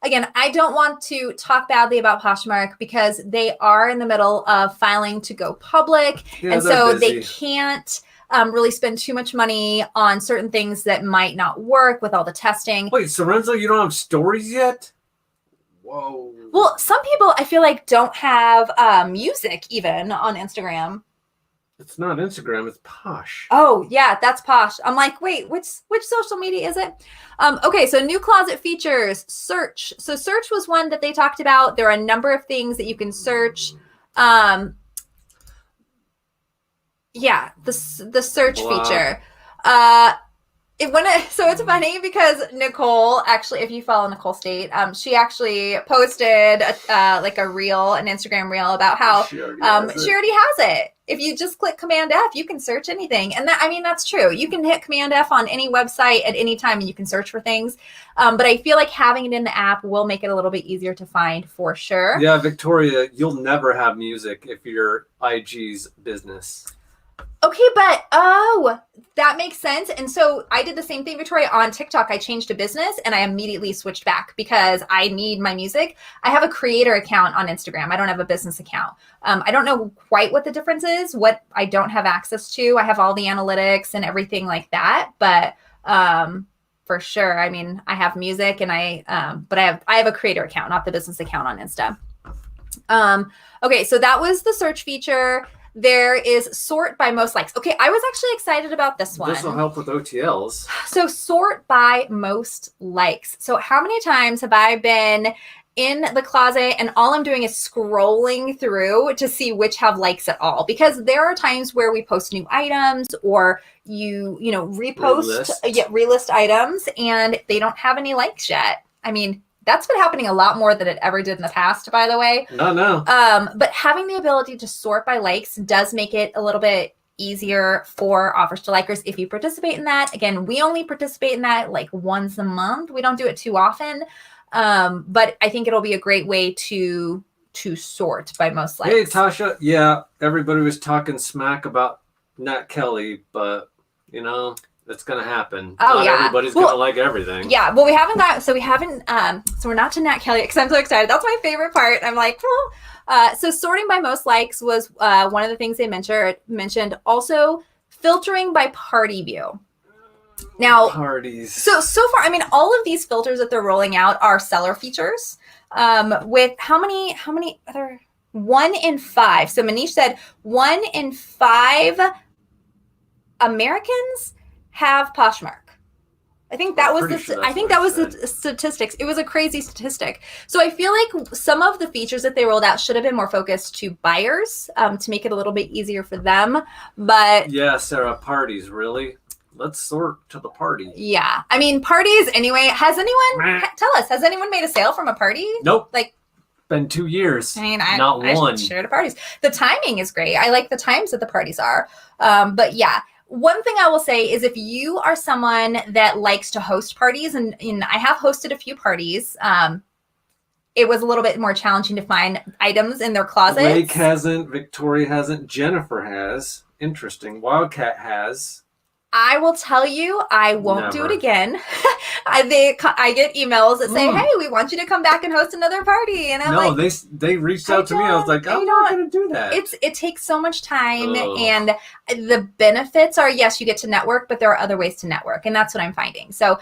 I don't want to talk badly about Poshmark because they are in the middle of filing to go public. Yeah, and so busy. They can't really spend too much money on certain things that might not work with all the testing. Wait, Sorenzo, you don't have stories yet? Whoa. Well, some people I feel like don't have music even on Instagram. It's not Instagram, it's Posh. Oh, yeah, that's Posh. I'm like, wait, which social media is it? Okay, so new closet features, search. So search was one that they talked about. There are a number of things that you can search. Yeah, the search feature. So it's funny because Nicole, actually, if you follow Nicole State, she actually posted an Instagram reel about how she already has it. If you just click Command F, you can search anything. And that's true. You can hit Command F on any website at any time and you can search for things. But I feel like having it in the app will make it a little bit easier to find for sure. Yeah, Victoria, you'll never have music if you're IG's business. Okay, but that makes sense. And so I did the same thing, Victoria, on TikTok. I changed to business and I immediately switched back because I need my music. I have a creator account on Instagram. I don't have a business account. I don't know quite what the difference is, what I don't have access to. I have all the analytics and everything like that, but for sure, I mean, I have music and I have a creator account, not the business account on Insta. Okay, so that was the search feature. There is sort by most likes. Okay, I was actually excited about this one. This will help with OTLs. So sort by most likes. So how many times have I been in the closet and all I'm doing is scrolling through to see which have likes at all? Because there are times where we post new items or you repost, relist items and they don't have any likes yet. I mean, that's been happening a lot more than it ever did in the past, by the way. No. But having the ability to sort by likes does make it a little bit easier for offers to likers if you participate in that. Again, we only participate in that like once a month. We don't do it too often. But I think it'll be a great way to sort by most likes. Hey, Tasha. Yeah, everybody was talking smack about Nat Kelly, but it's going to happen. Not everybody's going to like everything. Yeah. Well, so we're not to Nat Kelly because I'm so excited. That's my favorite part. I'm like, so sorting by most likes was one of the things they mentioned. Also filtering by party view. Now, parties. So far, I mean, all of these filters that they're rolling out are seller features. With how many other 1 in 5. So Manish said 1 in 5 Americans have Poshmark. I think that was the statistics. It was a crazy statistic. So I feel like some of the features that they rolled out should have been more focused to buyers to make it a little bit easier for them. But yeah, Sarah, parties, really? Let's sort to the party. Yeah. I mean, parties anyway. Has anyone made a sale from a party? Nope. Like, been 2 years. I mean, not one. I share to parties. The timing is great. I like the times that the parties are. But yeah. One thing I will say is if you are someone that likes to host parties, and I have hosted a few parties, it was a little bit more challenging to find items in their closets. Blake hasn't, Victoria hasn't, Jennifer has. Interesting. Wildcat has. I will tell you, I won't do it again. I get emails that say, "Hey, we want you to come back and host another party." And I'm they reached out to me. I was like, I'm not going to do that. It takes so much time, and the benefits are, yes, you get to network, but there are other ways to network, and that's what I'm finding. So,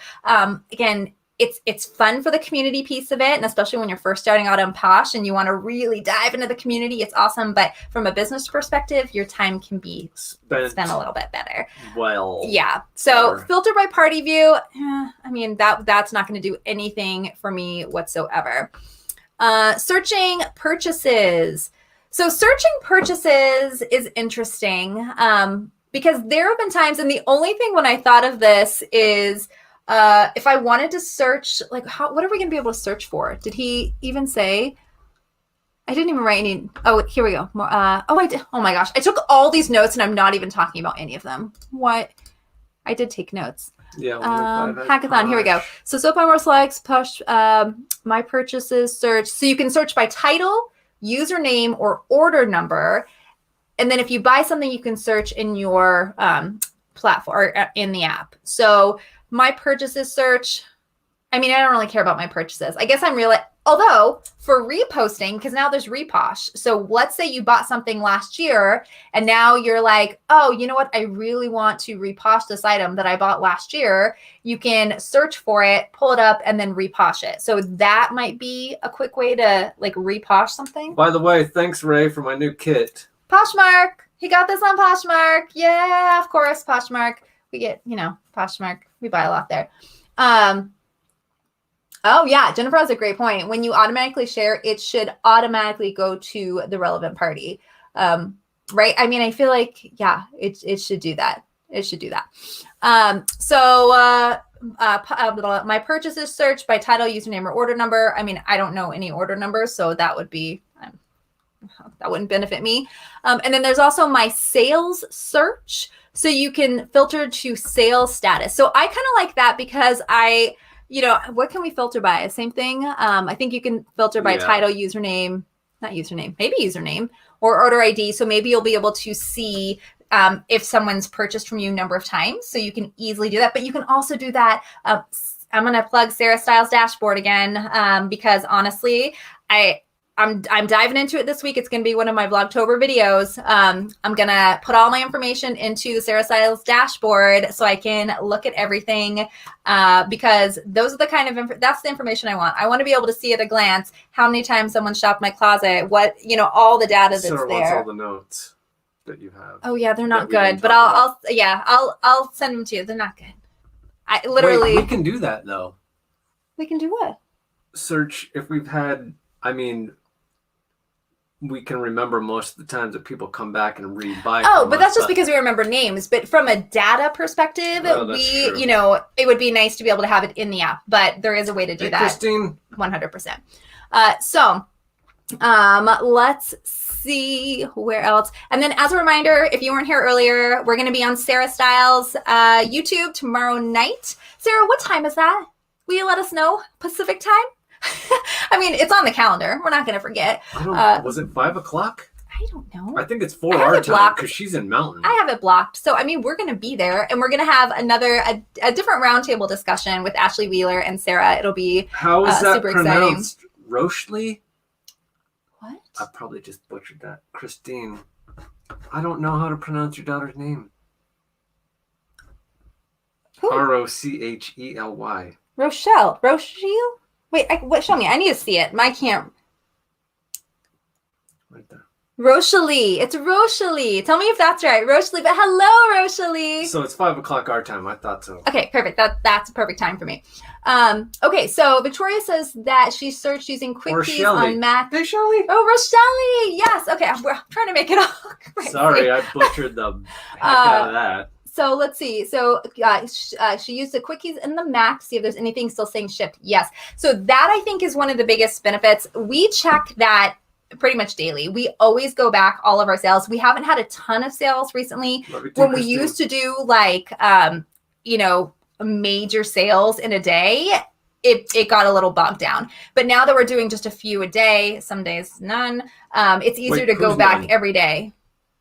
again, it's fun for the community piece of it, and especially when you're first starting out on Posh and you want to really dive into the community, it's awesome. But from a business perspective, your time can be spent a little bit better. Well, yeah. So filter by party view. I mean, that's not going to do anything for me whatsoever. Searching purchases. So searching purchases is interesting because there have been times, and the only thing when I thought of this is. If I wanted to search, like, what are we going to be able to search for? Did he even say? I didn't even write any. Oh, here we go. More. I did. Oh my gosh. I took all these notes and I'm not even talking about any of them. What? I did take notes. Yeah. 1 to 5 hackathon. Here we go. So so far more selects Posh. My purchases search. So you can search by title, username, or order number. And then if you buy something, you can search in your platform or in the app. So my purchases search. I mean, I don't really care about my purchases. I guess I'm really, although for reposting, because now there's reposh. So let's say you bought something last year and now you're like, oh, you know what? I really want to reposh this item that I bought last year. You can search for it, pull it up, and then reposh it. So that might be a quick way to like reposh something. By the way, thanks, Ray, for my new kit. Poshmark. He got this on Poshmark. Yeah, of course, Poshmark. We get, Poshmark. We buy a lot there. Oh, yeah. Jennifer has a great point. When you automatically share, it should automatically go to the relevant party. Right? I mean, I feel like, yeah, it should do that. It should do that. My purchases search by title, username, or order number. I mean, I don't know any order numbers, so that would be, that wouldn't benefit me. And then there's also my sales search. So you can filter to sales status. So I kind of like that because what can we filter by? Same thing. I think you can filter by title, maybe username or order ID. So maybe you'll be able to see if someone's purchased from you a number of times. So you can easily do that. But you can also do that. I'm going to plug Sarah Styles dashboard again because honestly, I'm diving into it this week. It's going to be one of my Vlogtober videos. I'm going to put all my information into the Sarah Styles dashboard so I can look at everything because those are the kind of, that's the information I want. I want to be able to see at a glance how many times someone shopped my closet, what, all the data that's Sarah there. wants all the notes that you have. Oh yeah, they're not good, but I'll send them to you. They're not good. I literally. Wait, we can do that though. We can do what? Search if we've had, we can remember most of the times that people come back and rebuy. Oh, but that's just because we remember names. But from a data perspective, true. It would be nice to be able to have it in the app. But there is a way to do that. Christine. 100%. Let's see where else. And then as a reminder, if you weren't here earlier, we're going to be on Sarah Styles YouTube tomorrow night. Sarah, what time is that? Will you let us know? Pacific time? I mean, it's on the calendar. We're not going to forget. Was it 5 o'clock? I don't know. I think it's 4 our time because she's in Mountain. I have it blocked. So, we're going to be there and we're going to have a different roundtable discussion with Ashley Wheeler and Sarah. It'll be How is that super pronounced? exciting. Rochely? What? I probably just butchered that. Christine. I don't know how to pronounce your daughter's name. Who? Rochely. Rochelle. Wait, show me. I need to see it. My can't. Right there. Rochely. It's Rochely. Tell me if that's right. Rochely. But hello, Rochely. So it's 5 o'clock our time. I thought so. Okay, perfect. That's a perfect time for me. Okay, so Victoria says that she searched using quick keys on Mac. Hey, Shelly. Oh, Rochelle. Yes. Okay, I'm trying to make it all correct. Sorry, I butchered the heck out of that. So let's see. So she used the quick keys in the Mac to see if there's anything still saying shipped. Yes. So that I think is one of the biggest benefits. We check that pretty much daily. We always go back all of our sales. We haven't had a ton of sales recently. When we used to do major sales in a day, it got a little bogged down. But now that we're doing just a few a day, some days none, it's easier to go back every day.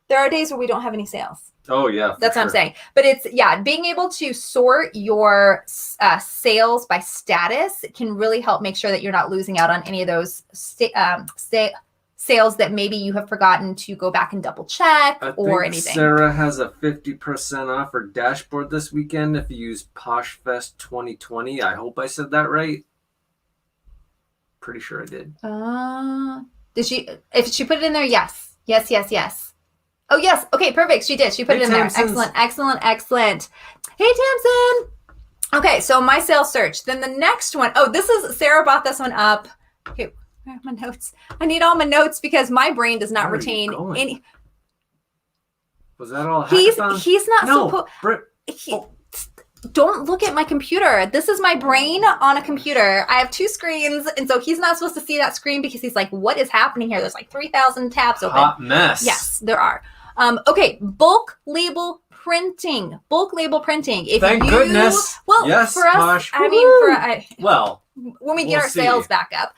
There are days where we don't have any sales. Oh, yeah. That's what I'm saying. But it's, being able to sort your sales by status can really help make sure that you're not losing out on any of those sales that maybe you have forgotten to go back and double check or anything. Sarah has a 50% off her dashboard this weekend if you use Poshfest 2020. I hope I said that right. Pretty sure I did. Did she? If she put it in there, yes. Oh, yes. Okay, perfect. She did. She put it in there. Excellent. Hey, Tamsin. Okay, so my sales search. Then the next one. Oh, this is, Sarah brought this one up. Okay, where are my notes? I need all my notes because my brain does not retain any. Was that all hackathon? He's not supposed. Don't look at my computer. This is my brain on a computer. I have 2 screens, and so he's not supposed to see that screen because he's like, what is happening here? There's like 3,000 tabs open. Hot mess. Yes, there are. Okay, bulk label printing. Bulk label printing. If Thank goodness. Well, yes, for us, Posh. I mean, well, when we get we'll our see. sales back up.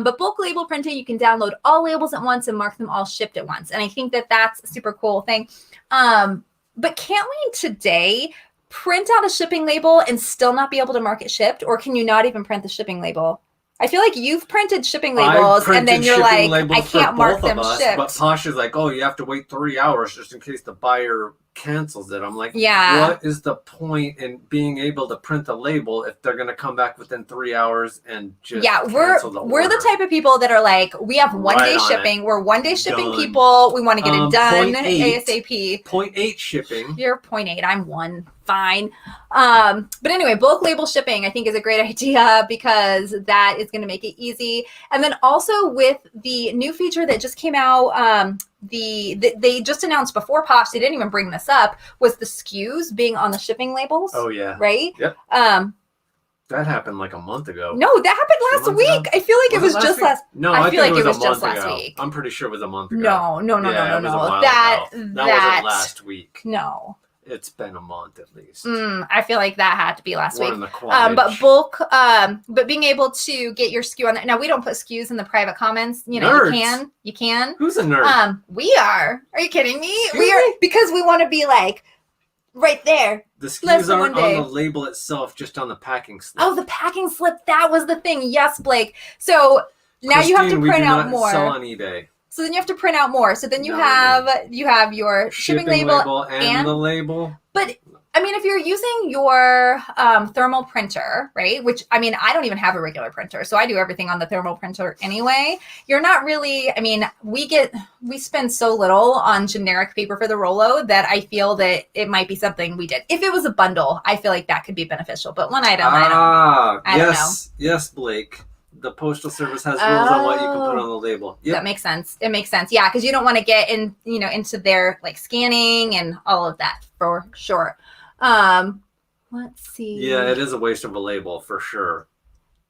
But bulk label printing, you can download all labels at once and mark them all shipped at once. And I think that that's a super cool thing. But can't we today print out a shipping label and still not be able to mark it shipped? Or can you not even print the shipping label? I feel like you've printed shipping labels and then you're like, I can't mark them shipped. But Posh is like, oh, you have to wait 3 hours just in case the buyer cancels it. I'm like, yeah. What is the point in being able to print a label if they're going to come back within 3 hours and just cancel the order? We're the type of people that are like, we have one day shipping. We're 1 day shipping people. We want to get it done ASAP. 0.8 shipping. You're 0.8. I'm 1. Fine. But anyway, bulk label shipping I think is a great idea because that is going to make it easy. And then also with the new feature that just came out, they just announced before Posh, they didn't even bring this up, was the SKUs being on the shipping labels. Oh yeah. Right? Yep. That happened like a month ago. No, that happened last week. I feel like it was just last. No, I feel like it was just last week. I'm pretty sure it was a month ago. No. That wasn't last week. No. It's been a month at least. I feel like that had to be last week. But bulk, but being able to get your SKU on that. Now we don't put SKUs in the private comments. You know, Nerds. you can. Who's a nerd? We are. Are you kidding me? We are because we want to be like right there. The SKUs aren't on the label itself, just on the packing slip. Oh, the packing slip. That was the thing. Yes, Blake. So now you have to print out more. Sell on eBay. So then you have to print out more. So then you have your shipping label and the label. But I mean, if you're using your thermal printer, right? Which I mean, I don't even have a regular printer, so I do everything on the thermal printer anyway. You're not really. I mean, we spend so little on generic paper for the Rollo that I feel that it might be something we did. If it was a bundle, I feel like that could be beneficial. But one item, I don't know. Yes, Blake. The Postal Service has rules on what you can put on the label. Yep. That makes sense. It makes sense. Yeah, because you don't want to get into their like scanning and all of that for sure. Let's see. Yeah, it is a waste of a label for sure.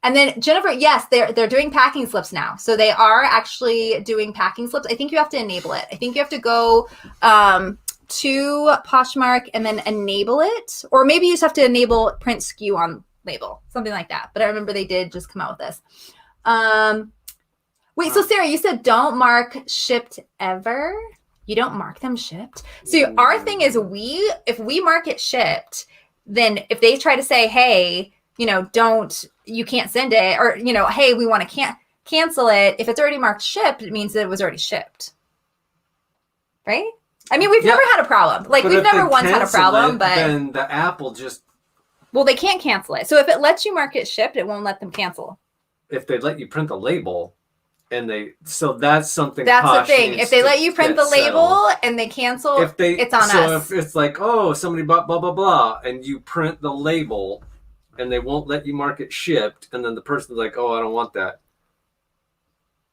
And then Jennifer, yes, they're doing packing slips now. So they are actually doing packing slips. I think you have to enable it. I think you have to go to Poshmark and then enable it, or maybe you just have to enable print SKU on label, something like that. But I remember they did just come out with this. Wait, so Sarah, you said don't mark shipped ever. You don't mark them shipped. So our thing is if we mark it shipped, then if they try to say, hey, you can't send it, or, hey, we want to cancel it. If it's already marked shipped, it means that it was already shipped. Right? I mean, we've never had a problem. Like, we've never once had a problem, but then the app will just. Well, they can't cancel it. So if it lets you mark it shipped, it won't let them cancel. If they let you print the label, so that's something. That's the thing. If they let you print the label and they cancel, it's on us. So if it's like, oh, somebody bought blah blah blah, and you print the label, and they won't let you mark it shipped, and then the person's like, oh, I don't want that.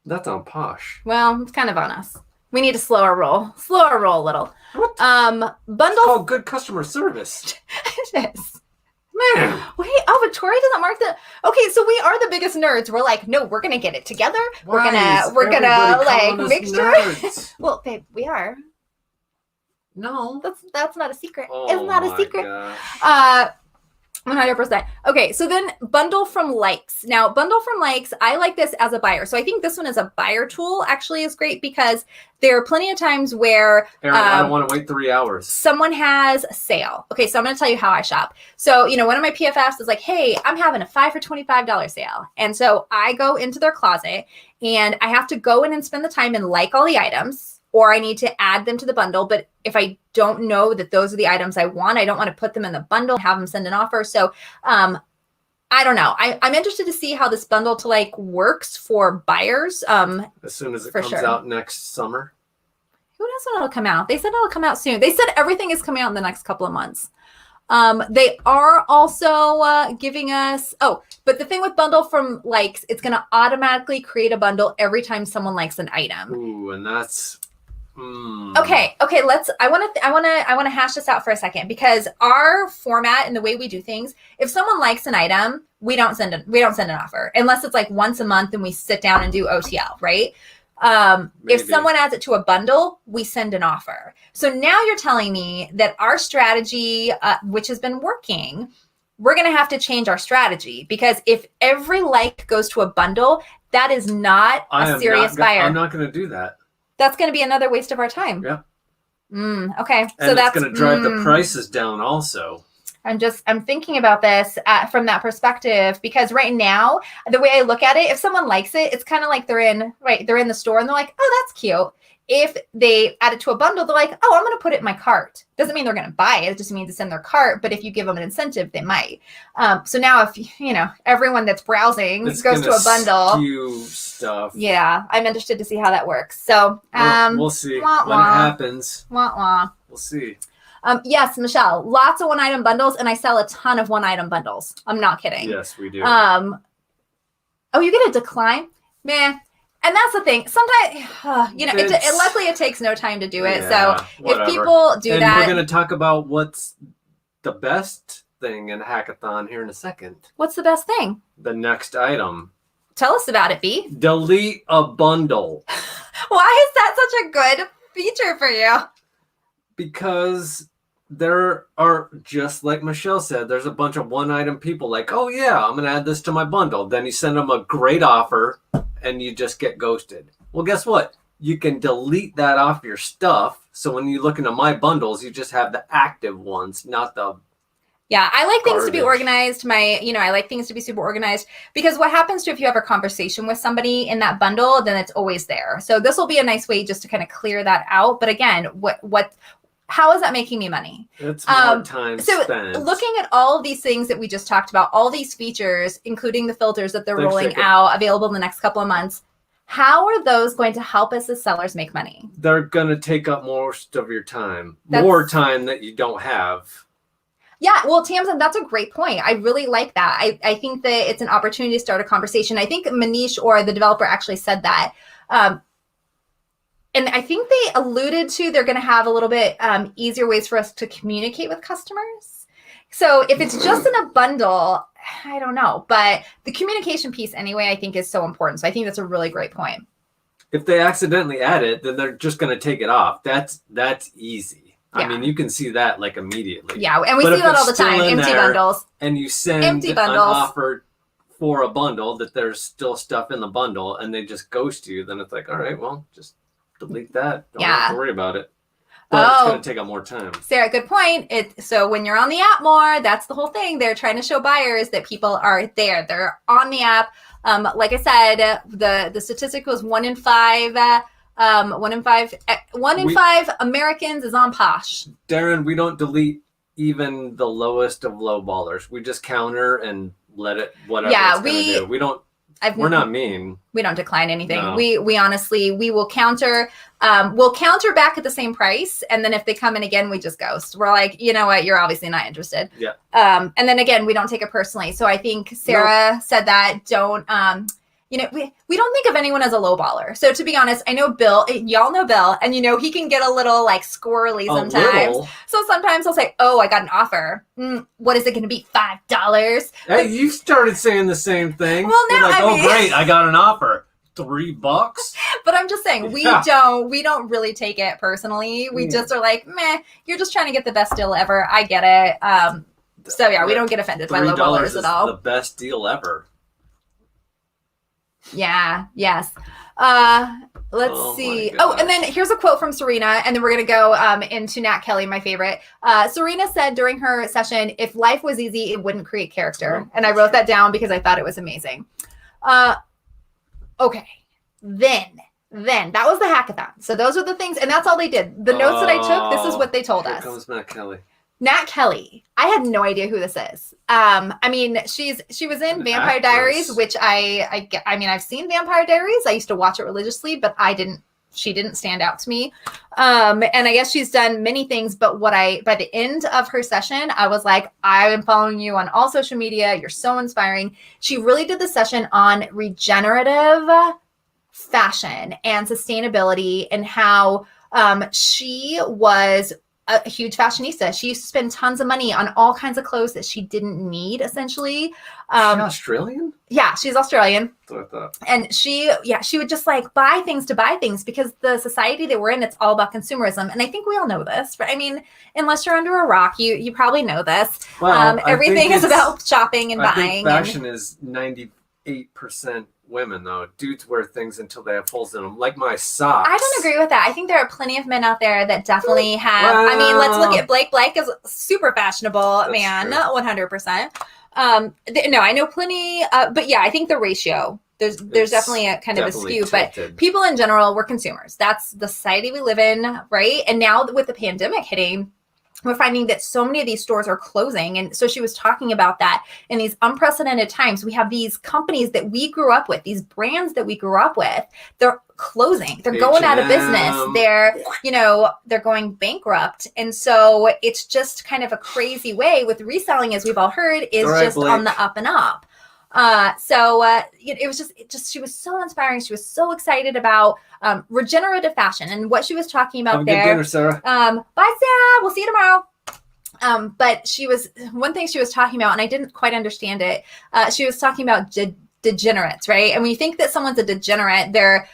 That's on Posh. Well, it's kind of on us. We need to slow our roll a little. What? Bundle. It's called good customer service. It is. Man. Wait, but Tori doesn't mark the. Okay, so we are the biggest nerds. We're like, no, we're gonna get it together. We're gonna like make sure. Well, babe, we are. No, that's not a secret. Oh, it's not a secret. Gosh. 100%. Okay, so then bundle from likes. Now, bundle from likes, I like this as a buyer. So I think this one as a buyer tool actually is great because there are plenty of times where Aaron, I don't want to wait 3 hours. Someone has a sale. Okay, so I'm going to tell you how I shop. So, one of my PFFs is like, hey, I'm having a 5 for $25 sale. And so I go into their closet and I have to go in and spend the time and like all the items, or I need to add them to the bundle. But if I don't know that those are the items I want, I don't want to put them in the bundle, have them send an offer. So I don't know. I'm interested to see how this bundle to like works for buyers. As soon as it comes out next summer. Who knows when it'll come out? They said it'll come out soon. They said everything is coming out in the next couple of months. They are also giving us, but the thing with bundle from likes, it's going to automatically create a bundle every time someone likes an item. Ooh, and that's... Okay. I want to hash this out for a second because our format and the way we do things, if someone likes an item, we don't send an offer unless it's like once a month and we sit down and do OTL, right? If Maybe. someone adds it to a bundle, we send an offer. So now you're telling me that our strategy, which has been working, we're going to have to change our strategy, because if every like goes to a bundle, that is not a serious buyer. I'm not going to do that. That's going to be another waste of our time. Yeah. Okay. And so that's going to drive the prices down also. I'm thinking about this from that perspective, because right now, the way I look at it, if someone likes it, it's kind of like they're in the store and they're like, oh, that's cute. If they add it to a bundle, they're like, oh, I'm going to put it in my cart. Doesn't mean they're going to buy it. It just means it's in their cart. But if you give them an incentive, they might. So now if, everyone that's browsing goes to a bundle. Skew stuff. Yeah, I'm interested to see how that works. So we'll see when it happens. We'll see. Yes, Michelle, lots of one-item bundles, and I sell a ton of one-item bundles. I'm not kidding. Yes, we do. Oh, you get a decline? Meh. And that's the thing. Sometimes, luckily it takes no time to do it. Yeah, so if people do that. We're going to talk about what's the best thing in Hackathon here in a second. What's the best thing? The next item. Tell us about it, B. Delete a bundle. Why is that such a good feature for you? Because there are, just like Michelle said, there's a bunch of one-item people like, oh yeah, I'm going to add this to my bundle. Then you send them a great offer and you just get ghosted. Well, guess what? You can delete that off your stuff. So when you look into my bundles, you just have the active ones, not the Yeah, I like things to be organized. I like things to be super organized, because what happens to if you have a conversation with somebody in that bundle, then it's always there. So this will be a nice way just to kind of clear that out. But again, how is that making me money? It's more time spent. So looking at all of these things that we just talked about, all these features, including the filters that they're rolling out, available in the next couple of months, how are those going to help us as sellers make money? They're going to take up most of your time, more time that you don't have. Yeah, well, Tamsin, that's a great point. I really like that. I think that it's an opportunity to start a conversation. I think Manish, or the developer, actually said that. And I think they alluded to they're going to have a little bit easier ways for us to communicate with customers. So if it's just in a bundle, I don't know. But the communication piece anyway, I think is so important. So I think that's a really great point. If they accidentally add it, then they're just going to take it off. That's easy. Yeah. I mean, you can see that like immediately. Yeah, and we see that all the time. Empty bundles. And you send an offer for a bundle that there's still stuff in the bundle, and they just ghost you, then it's like, all right, well, just delete that. Don't have to worry about it. But it's going to take up more time. Sarah, good point. So when you're on the app more, that's the whole thing. They're trying to show buyers that people are there. They're on the app. Like I said, the statistic was 1 in 5. 1 in 5 Americans is on Posh. Darren, we don't delete even the lowest of low ballers. We just counter and let it whatever it's going to do. We don't. We're not mean. We don't decline anything. No. We honestly, we will counter. We'll counter back at the same price, and then if they come in again, we just ghost. We're like, you know what, you're obviously not interested. Yeah. And then again, we don't take it personally. So I think Sarah said that. Don't. We don't think of anyone as a low baller. So to be honest, I know Bill, y'all know Bill, and he can get a little like squirrely sometimes. So sometimes I'll say, oh, I got an offer. What is it going to be? $5? Hey, you started saying the same thing. Well, no, you're like, great, I got an offer. $3? But I'm just saying, we don't really take it personally. We just are like, meh, you're just trying to get the best deal ever. I get it. So yeah, we don't get offended by low ballers at all. The best deal ever. Yeah. Yes. Let's see. Oh, and then here's a quote from Serena, and then we're going to go into Nat Kelly, my favorite. Serena said during her session, if life was easy, it wouldn't create character. And I wrote that down because I thought it was amazing. Okay. Then that was the hackathon. So those are the things, and that's all they did. The notes that I took, this is what they told us. Here comes Nat Kelly. Nat Kelly. I had no idea who this is. I mean, she was in Vampire Diaries, which I've seen Vampire Diaries. I used to watch it religiously, but she didn't stand out to me. And I guess she's done many things, but by the end of her session, I was like, I am following you on all social media. You're so inspiring. She really did the session on regenerative fashion and sustainability, and how she was a huge fashionista. She used to spend tons of money on all kinds of clothes that she didn't need, essentially. Is she Australian? Yeah, she's Australian. That's what I thought. And she would just like buy things to buy things because the society that we're in, it's all about consumerism. And I think we all know this, right? I mean, unless you're under a rock, you probably know this. Well, everything is about shopping and buying. Fashion is 98% women, though. Dudes wear things until they have holes in them, like my socks. I don't agree with that. I think there are plenty of men out there that definitely have. I mean, let's look at Blake. Blake is a super fashionable man, 100%. No, I know plenty, but yeah, I think the ratio, there's definitely a kind of a skew, tilted. But people in general, we're consumers. That's the society we live in, right? And now with the pandemic hitting, we're finding that so many of these stores are closing. And so she was talking about that in these unprecedented times. We have these companies that we grew up with, these brands that we grew up with, they're closing. They're going out of business. They're going bankrupt. And so it's just kind of a crazy way with reselling, as we've all heard, is right, just Blake. on the up and up. It was just, she was so inspiring. She was so excited about regenerative fashion and what she was talking about Have a good dinner, Sarah. Bye, Sarah. We'll see you tomorrow. But one thing she was talking about, and I didn't quite understand it. She was talking about degenerates, right? And when you think that someone's a degenerate, they're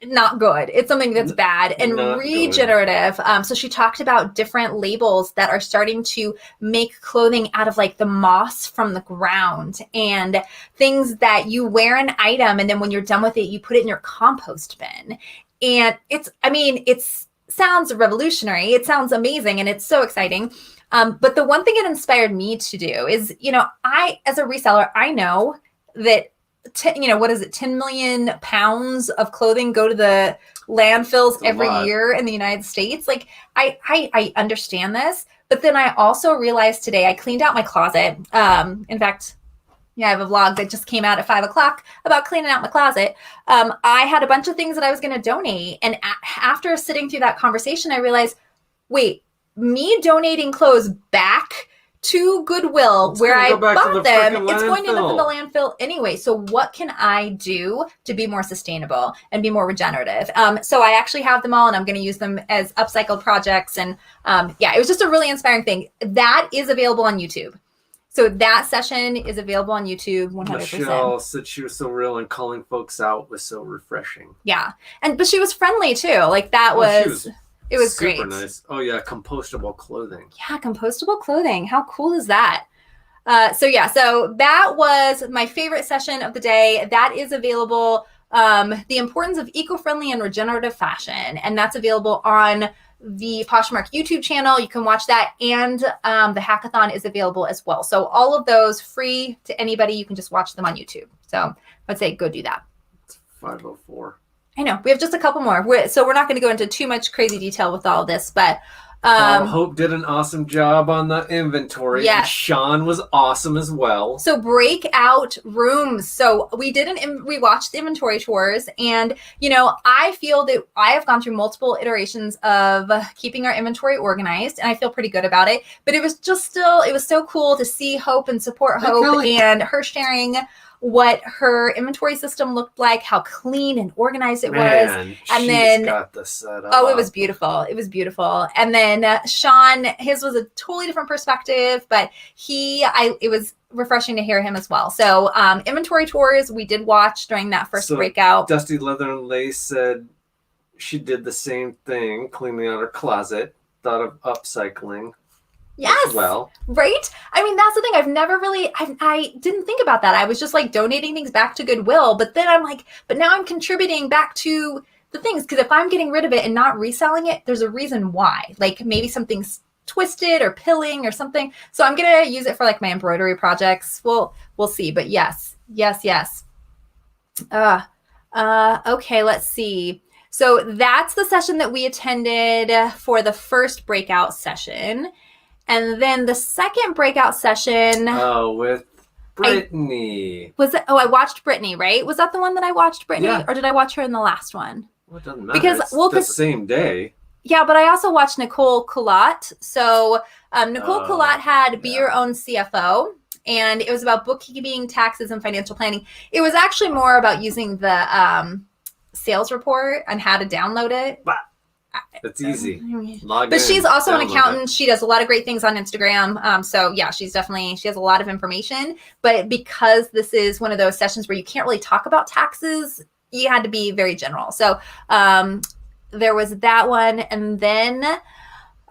not good. It's something that's bad and Not regenerative. So she talked about different labels that are starting to make clothing out of like the moss from the ground and things that you wear an item and then when you're done with it, you put it in your compost bin. And it sounds revolutionary. It sounds amazing and it's so exciting. But the one thing it inspired me to do is, I, as a reseller, I know that 10 million pounds of clothing go to the landfills every year in the United States. Like I understand this, but then I also realized today I cleaned out my closet. In fact, I have a vlog that just came out at 5:00 about cleaning out my closet. I had a bunch of things that I was going to donate. And after sitting through that conversation, I realized, wait, me donating clothes back to Goodwill where I bought them, it's going to end up in the landfill anyway. So what can I do to be more sustainable and be more regenerative? So I actually have them all and I'm going to use them as upcycled projects. And it was just a really inspiring thing. That is available on YouTube. So that session is available on YouTube 100%. Michelle said she was so real and calling folks out was so refreshing. Yeah. But she was friendly too. Like that it was super great. Nice. Oh yeah, compostable clothing. Yeah, compostable clothing. How cool is that? So that was my favorite session of the day. That is available. The importance of eco-friendly and regenerative fashion, and that's available on the Poshmark YouTube channel. You can watch that, and the hackathon is available as well. So all of those free to anybody. You can just watch them on YouTube. So I'd say go do that. It's 5:04. I know. We have just a couple more. So we're not going to go into too much crazy detail with all this, but Hope did an awesome job on the inventory. Yes. And Sean was awesome as well. So breakout rooms. So we watched the inventory tours, and I feel that I have gone through multiple iterations of keeping our inventory organized, and I feel pretty good about it. But it was so cool to see Hope and support Hope and her sharing what her inventory system looked like, how clean and organized it was. And then got the setup. Oh, it was beautiful. It was beautiful. And then Sean, his was a totally different perspective, but it was refreshing to hear him as well. So inventory tours we did watch during that first breakout. Dusty Leather and Lace said she did the same thing, cleaning out her closet, thought of upcycling. Yes. Well, right. I mean, that's the thing. I've never really, I didn't think about that. I was just like donating things back to Goodwill, but then I'm like, but now I'm contributing back to the things. Cause if I'm getting rid of it and not reselling it, there's a reason why, like maybe something's twisted or pilling or something. So I'm going to use it for like my embroidery projects. We'll see, but yes. Okay. Let's see. So that's the session that we attended for the first breakout session. And then the second breakout session. Oh, with Brittany. I watched Brittany, right? Was that the one that I watched, Brittany? Yeah. Or did I watch her in the last one? Well, it doesn't matter. Because, it's the same day. Yeah, but I also watched Nicole Culotte. So Nicole Culotte had Be Your Own CFO. And it was about bookkeeping, taxes, and financial planning. It was actually more about using the sales report and how to download it. It's easy. Log But in, she's also an download accountant. it. She does a lot of great things on Instagram. So yeah, she has a lot of information. But because this is one of those sessions where you can't really talk about taxes, you had to be very general. So there was that one. And then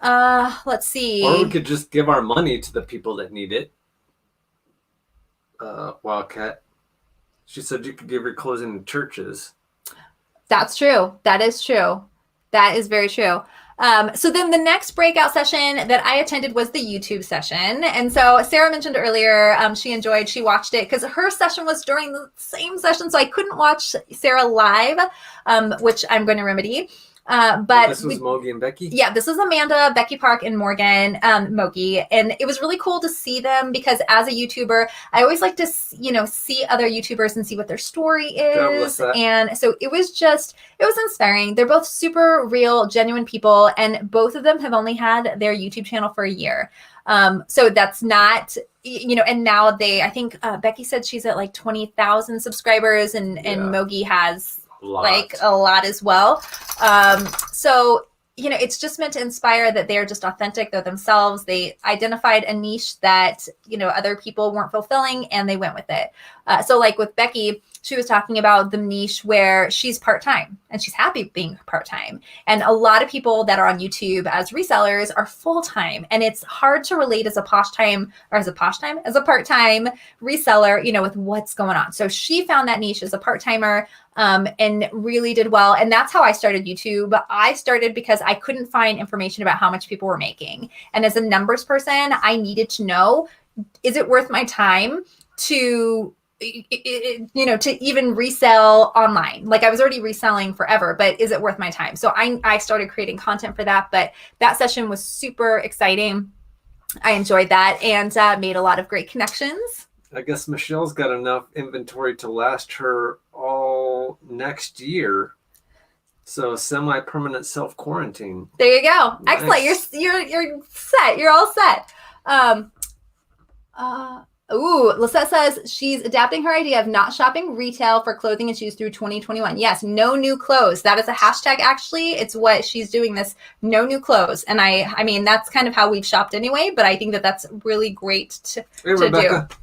let's see. Or we could just give our money to the people that need it. Wildcat. She said you could give your closing to churches. That's true. That is true. That is very true. So then the next breakout session that I attended was the YouTube session. And so Sarah mentioned earlier, she watched it because her session was during the same session. So I couldn't watch Sarah live, which I'm going to remedy. But this was Mogi and Becky? Yeah, this was Amanda, Becky Park, and Morgan Mogi. And it was really cool to see them because as a YouTuber, I always like to, see other YouTubers and see what their story is. And so it was inspiring. They're both super real, genuine people. And both of them have only had their YouTube channel for a year. So that's not, and now I think Becky said she's at like 20,000 subscribers and Mogi has like a lot as well. So, it's just meant to inspire that they're just authentic. They're themselves. They identified a niche that, other people weren't fulfilling and they went with it. So like with Becky, she was talking about the niche where she's part-time and she's happy being part-time. And a lot of people that are on YouTube as resellers are full-time. And it's hard to relate as a part-time reseller, with what's going on. So she found that niche as a part-timer and really did well. And that's how I started YouTube. I started because I couldn't find information about how much people were making. And as a numbers person, I needed to know, is it worth my time to even resell online? Like I was already reselling forever, but is it worth my time? So I started creating content for that, but that session was super exciting. I enjoyed that and made a lot of great connections. I guess Michelle's got enough inventory to last her all next year. So semi-permanent self-quarantine. There you go. Nice. Excellent. You're set. You're all set. Lisette says she's adapting her idea of not shopping retail for clothing and shoes through 2021. Yes, no new clothes. That is a hashtag, actually. It's what she's doing, this no new clothes. And I mean, that's kind of how we've shopped anyway, but I think that that's really great to Rebecca. do.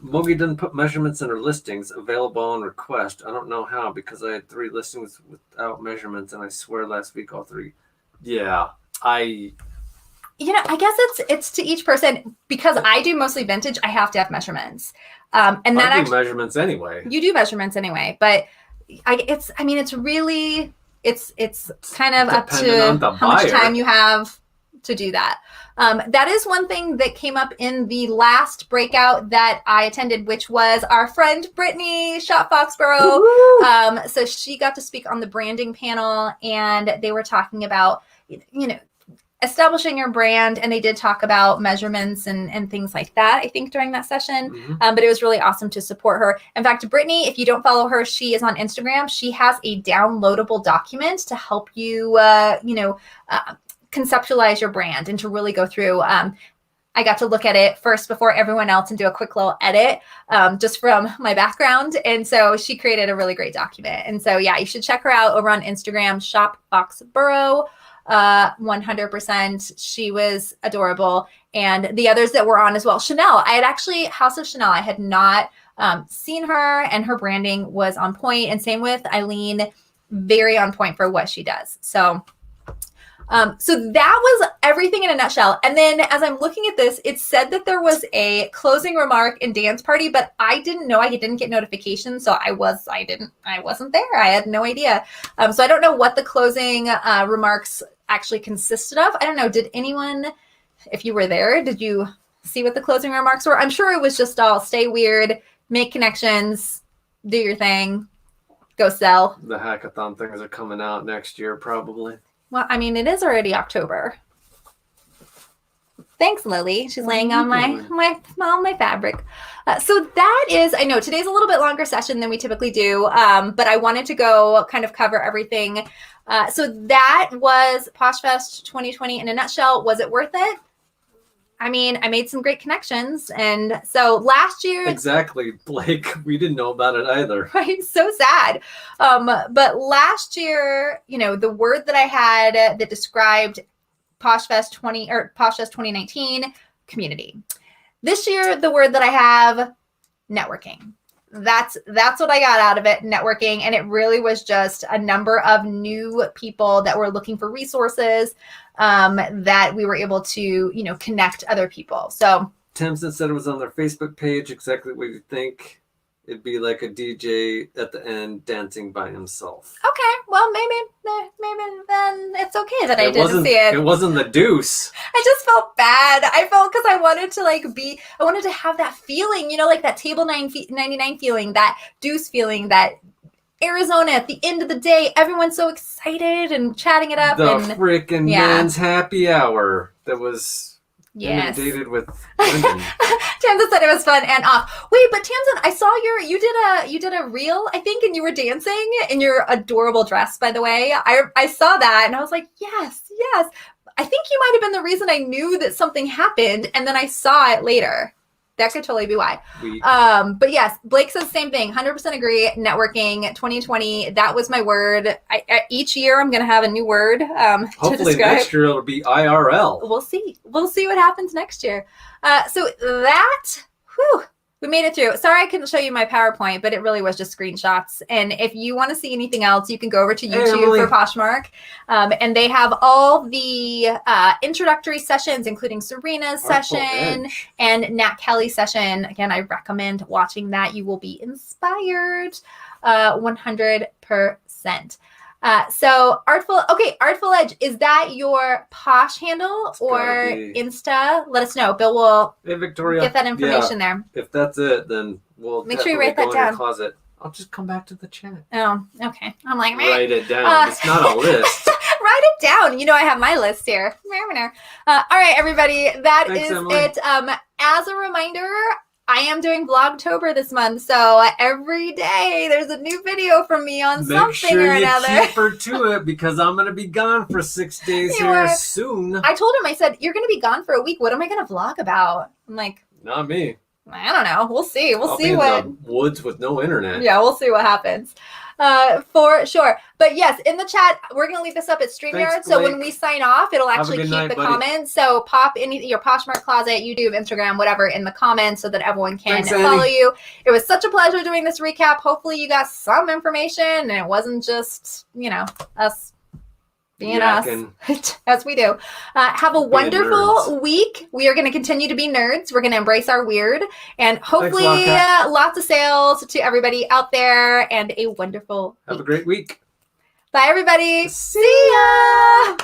Mogi didn't put measurements in her listings, available on request. I don't know how, because I had 3 listings without measurements, and I swear last week all 3. Yeah, I guess it's to each person. Because I do mostly vintage, I have to have measurements. And that I do measurements anyway. You do measurements anyway, but it's really kind of up to how much time you have to do that. That is one thing that came up in the last breakout that I attended, which was our friend Brittany Shop Foxborough. So she got to speak on the branding panel, and they were talking about, establishing your brand, and they did talk about measurements and things like that, I think, during that session. Mm-hmm. But it was really awesome to support her. In fact, Brittany, if you don't follow her, she is on Instagram. She has a downloadable document to help you, conceptualize your brand and to really go through. I got to look at it first before everyone else and do a quick little edit just from my background. And so she created a really great document. And so, yeah, you should check her out over on Instagram, Shop Foxborough. 100%. She was adorable. And the others that were on as well. Chanel, I had actually, House of Chanel, I had not seen her, and her branding was on point. And same with Eileen, very on point for what she does. So that was everything in a nutshell. And then as I'm looking at this, it said that there was a closing remark and dance party, but I didn't know. I didn't get notifications. So I wasn't there. I had no idea. So I don't know what the closing remarks actually consisted of. I don't know. Did anyone, if you were there, did you see what the closing remarks were? I'm sure it was just all stay weird, make connections, do your thing, go sell. The hackathon things are coming out next year, probably. Well, I mean, it is already October. Thanks, Lily. She's laying on my fabric. So that is, I know today's a little bit longer session than we typically do, but I wanted to go kind of cover everything. So that was Poshfest 2020 in a nutshell. Was it worth it? I mean, I made some great connections. And so last year, Exactly, Blake. We didn't know about it either. right? So sad. But last year, the word that I had that described Poshfest 2019, community. This year, the word that I have, networking. That's what I got out of it, networking. And it really was just a number of new people that were looking for resources that we were able to, connect other people. So Tamsin said it was on their Facebook page, exactly what you think. It'd be like a DJ at the end dancing by himself. okay, well, maybe then it's okay that I didn't see it. It wasn't the deuce. I just felt bad. I felt because I wanted to I wanted to have that feeling, like that table 99 feeling, that deuce feeling, that Arizona at the end of the day, everyone's so excited and chatting it up. The and frickin' men's happy hour that was inundated with women. Tamsin said it was fun and off. Wait, but Tamsin, I saw you did a reel, I think, and you were dancing in your adorable dress, by the way. I saw that and I was like, yes. I think you might have been the reason I knew that something happened, and then I saw it later. That could totally be why. But yes, Blake says the same thing. 100% agree. Networking 2020. That was my word. Each year I'm going to have a new word Hopefully to describe. next year it'll be IRL. We'll see. We'll see what happens next year. So we made it through. Sorry I couldn't show you my PowerPoint, but it really was just screenshots. And if you want to see anything else, you can go over to YouTube for Poshmark. And they have all the introductory sessions, including Serena's session and Nat Kelly's session. Again, I recommend watching that. You will be inspired 100%. So Artful Edge, is that your Posh handle or Insta? Let us know. Bill will get that information there. If that's it, then we'll make sure you write that down. Closet. I'll just come back to the chat. Oh, okay. I'm like, write it down. It's not a list. Write it down. I have my list here. All right, everybody. Thanks, Emily. It. As a reminder, I am doing Vlogtober this month, so every day there's a new video from me on something or another. Make sure you keep her to it, because I'm going to be gone for 6 days soon. I told him, I said, you're going to be gone for a week. What am I going to vlog about? I'm like, not me. I don't know. We'll see. I'll see what. In the woods with no internet. Yeah, we'll see what happens. For sure. But yes, in the chat, we're going to leave this up at StreamYard. So when we sign off, it'll actually keep the comments. So pop in your Poshmark closet, YouTube, Instagram, whatever, in the comments so that everyone can follow you. It was such a pleasure doing this recap. Hopefully you got some information and it wasn't just, us being us, as we do. Have a wonderful week. We are going to continue to be nerds. We're going to embrace our weird, and hopefully lots of sales to everybody out there, and a wonderful week. Have a great week. Bye, everybody. See ya.